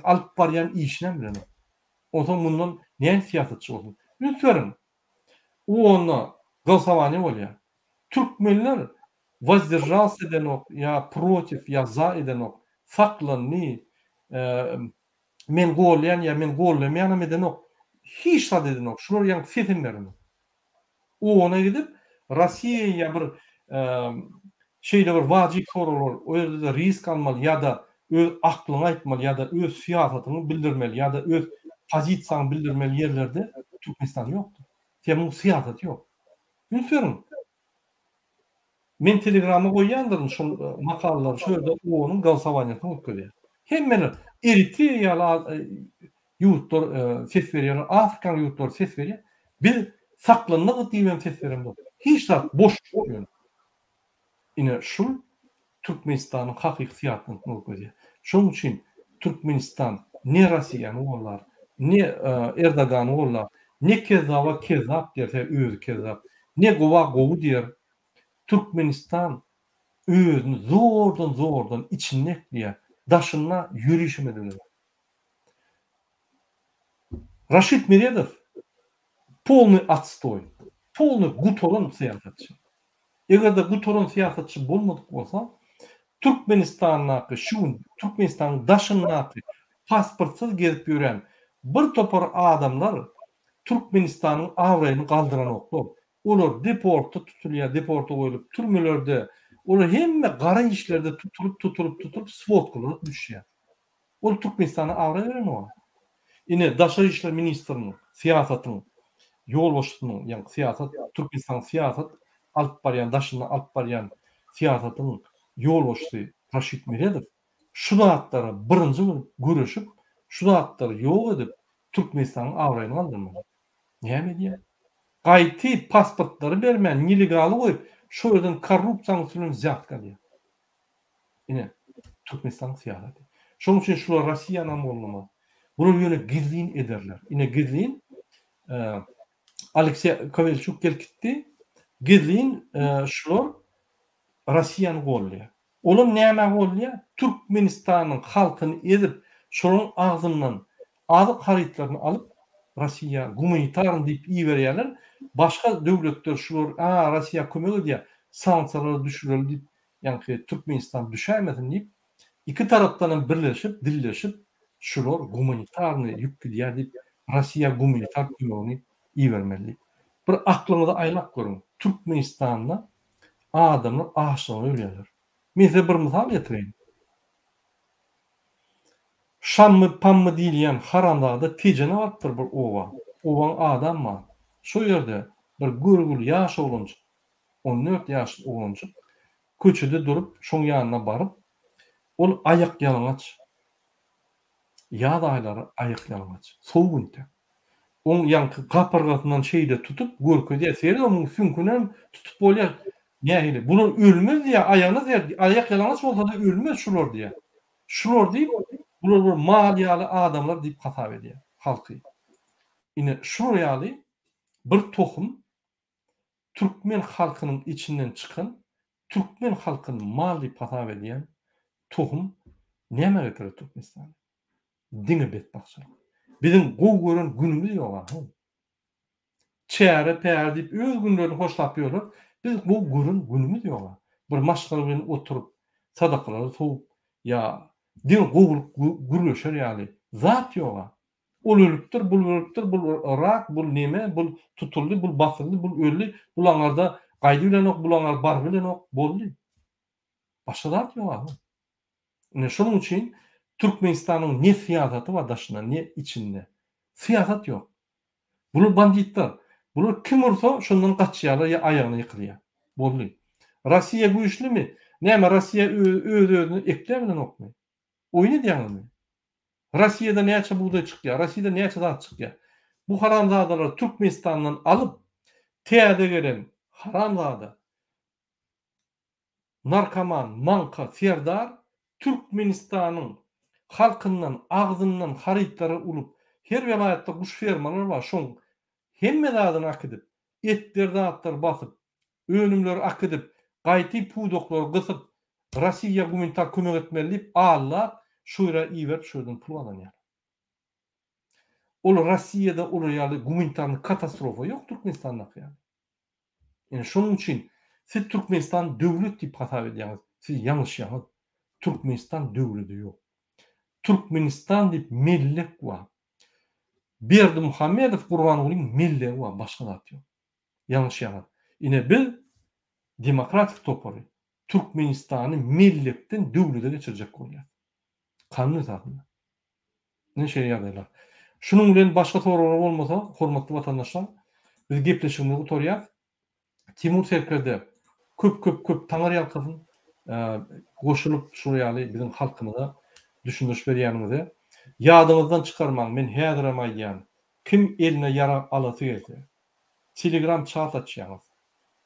alyp barýan işine bilen o. O zaman bundan näme siyasatçy bolsun? Lütfen. Onu голосование bolýar. Türkmenler воздержался denok, ya против, ya za edenok, saklanny, men golyan ya men gollamayan edenok, hiç sad edenok, şular setimlerini. O ona gidip Rossiýa bir şeýle bir wajyp soralar, o ýerde risk almaly ya da öz aklyny aýtmaly ya da öz siýasatyny bildirmeli ya da öz pozisiýasyny bildirmeli ýerlerde Türkmenistan ýokdur. Temel siýasat ýok. Lütfen. Men Telegram'a goýýandyr şu makalalar şöyle onun голосованиясyn ötküdýär. Hemmeler Eritreýaly ýurtlar ses berýär, Afrika ýurtlar ses berýär. Bir saklandyk diýen ses berýär. Hiç zat boş ýön. Ine şu Türkmenistanyň hakyky siýasatyny ötküdýär. Şoň üçin Türkmenistan ne Rossiýany bolar, ne Erdogany bolar, ne Kezzap diýerse özü Kezzap, ne gowu diýer. Türkmenistan özünü zordan içinekliye daşına yürüyüşmediler. Raşid Meredov polny atstoy, polny gutoran siýasatçy. Egerde gutoran siýasatçy bolmadyk bolsa, Türkmenistanyň daşyna pasportsuz gezip ýören bir topar adamlar Türkmenistanyň awraýyny galdyran oklar. Olar deporta tutulýar, deporta goýulyp türmelerde Olar hemme gara işlerde tutulup svot kılıp düşýär. Ol Türkmenistana awra beren o. Ine Daşary işler ministriniň siýasatynyň yol boşluğunun, yani siyasat, Türkmenistan siyasat alıp baryan, daşını alıp baryan siyasatynyň yol boşluğu Raşid Meredov şu zatlara birinci görüşüp şu zatları ýok edip Türkmenistanyň awraýyny aldyrmaly. Näme diýär? Gaýty pasportlary bermän, illegal goýup şu ýerden korrupsiýanyň sürüni zat galýar. Ine Türkmenistan siyasaty. Şonuň üçin şular Rossiýanyň bolmaly. Bunu ýöne gizlin ederler. Ine gizlin Aleksey Kovalchuk gelkitdi. Gizlin şular Rossiýany gollýar. Olar näme gollýar? Türkmenistanyň halkyny edip, şonuň agzyndan azyk harytlaryny alyp Rossiýa gumanitarny diýip iýerýärler. Başga döwletler şular, Rossiýa kömek edýär, sanksiýalar düşürýär diýip, ýani Türkmenistan düşämesin diýip, iki tarapdan birleşip, dilleşip şular gumanitarny ýükledýär diýip Rossiýa gumanitar kömegini iýermeli. Bir aklyňyza aýlap görüň. Türkmenistanda adamlar açlygyny ölýärler. Men bir mysal getireýin. Şammy pammy diýilýän Haramdagda tejene bardyr bir owa. Owaň adam bar. Şu ýerde bir gürgül ýaş oglunç, 14 ýaşly oglunç köçede durup şoň ýanyna baryp, ol aýak ýalňaç. Ýaz aýlary aýak ýalňaç. Sowgunta. On ýanky gapyrgatyndan şeýde tutup, görkede seri onun sünkünen tutup bolýar. Nähili? Bular ölmez diýä, aýagyny der, aýak ýalňaç bolsa da ölmez şular diýä. Şular diýip, bular bir malýaly adamlar diýip hatap edýär halky. Ine şular ýaly bir tohum Türkmen halkynyň içinden çykan, Türkmen halkyny mal diýip hatap edýän tohum näme getirir Türkmenistana? Diňe betbaxçylyk. Bizim gow gören günümüz ýok. Çäre pär diýip öz günlerini hoşlap ýörler. Biz bu görün günümüz ýok. Bir maşgala bilen oturup sadakalary soğup ýa din gowluk gürleşer ýaly. Zat ýok. Ol ölüpdir, bul ölüpdir, bul rak, bul neme, bul tutuldy, bul basyldy, bul öldi. Bularlarda gaýdy bilen ok, bular bar bilen ok boldy. Başga zat ýok. Ne şonuň üçin Türkmenistanyň ne siýasaty bar daşynda, ne içinde. Siýasat ýok. Bular banditler. Bular kim ursa şondan gaçýarlar ýa aýagyny ýykyrýar. Boldy. Rossiýa güýçlimi? Näme Rossiýa öz-özüni ekler bilen okmy? Oýny diýärmi? Rossiýada näçe buğday çykýar? Rossiýada näçe zat çykýar? Bu haramzadalar Türkmenistandan alyp täze gelen haramzada narkoman, manka, serdar Türkmenistanyň halkyndan, agzyndan harytlary ulyp, her welaýatda guş fermalar bar, şoň hemme zadyny akydyp, etler zatlar basyp, önümleri akydyp, gaýty pudoklar gysyp, Rossiýa gumanitar kömek etmeli diýip Allah şuýra iýerip şuradan pul alanýar. Ol Rossiýada olar ýaly gumanitar katastrofa ýok Türkmenistanda ýaly. Yani şonuň üçin siz Türkmenistan döwlet diýip hatap edýäňiz. Siz ýalňyş. Türkmenistan döwleti ýok. Türkmenistan diýip millet bar. Berdi Muhammedow Gurbanulyň milleti bar, başga zat ýok. Ýalňyş. Ine biz demokratik topory Türkmenistany milletden döwlete geçirjek bolýar. Kanun zatynda. Ne şeriýatlar. Şunun bilen başga soralar bolmasa, hormatly vatandaşlar, biz gepleşigimizi utorýar. Timur Serkerde köp taňar ýalkysyn goşulyp şu ýaly bizim halkymyza düşündürüş berýänimizi ýadyňyzdan çykarmaň. Men häzir hem aýdýan. Kim eline ýara alasy gelse, Telegram chat açýaňyz.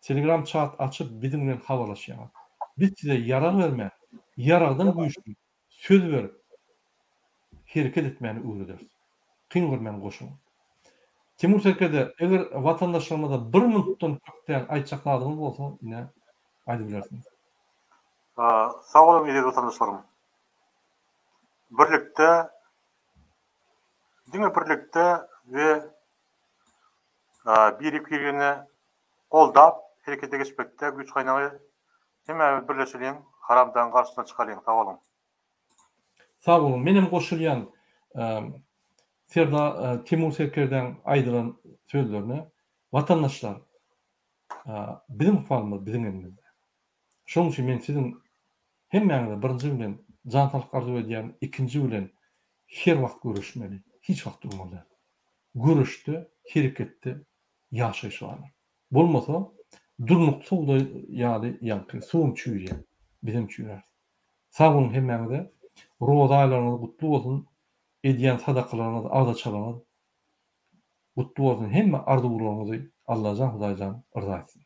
Telegram chat açyp bizim bilen habarlaşýaňyz. Biz size ýara berme, ýaradan güýçli söz berip hereket etmeni öwrederiz. Kyn görmän goşuň. Timur Serkerde eger vatandaşlarymyza 1 minutdan köpden aýtjaklaryňyz bolsa, ine aýdyp bilersiňiz. Sağ olun ýerli vatandaşlarym. Birlikde, diňe birlikde we birik-birigini goldap herekete geçmekde güç gaýnagy hemme birleşelim, haramdan garşyna çykalyň. Sağ olun. Sağ olun. Menem goşulýan Serda Timur Serkerden aýdylan sözlerine vatandaşlar bizim falmyz bizim elimizde. Şoň üçin men siziň hemmäňize birinji bilen jantalyk arzu edýän, ikinji bilen her wagt görüşmeli, hiç wagt durmaly. Görüşdi, hereketdi, ýaşaýyş bar. Bolmasa durnuk suwda ýaly ýanky suwum çüýýär, bizim çüýýär. Sag bolun hemmäňize, roza aýlaryňyz gutly bolsun, edýän sadakalaryňyz, agdaçalaryňyz gutly bolsun, hemme arzuwlaryňyzy Allah jan Hudaýdan yrza etsin.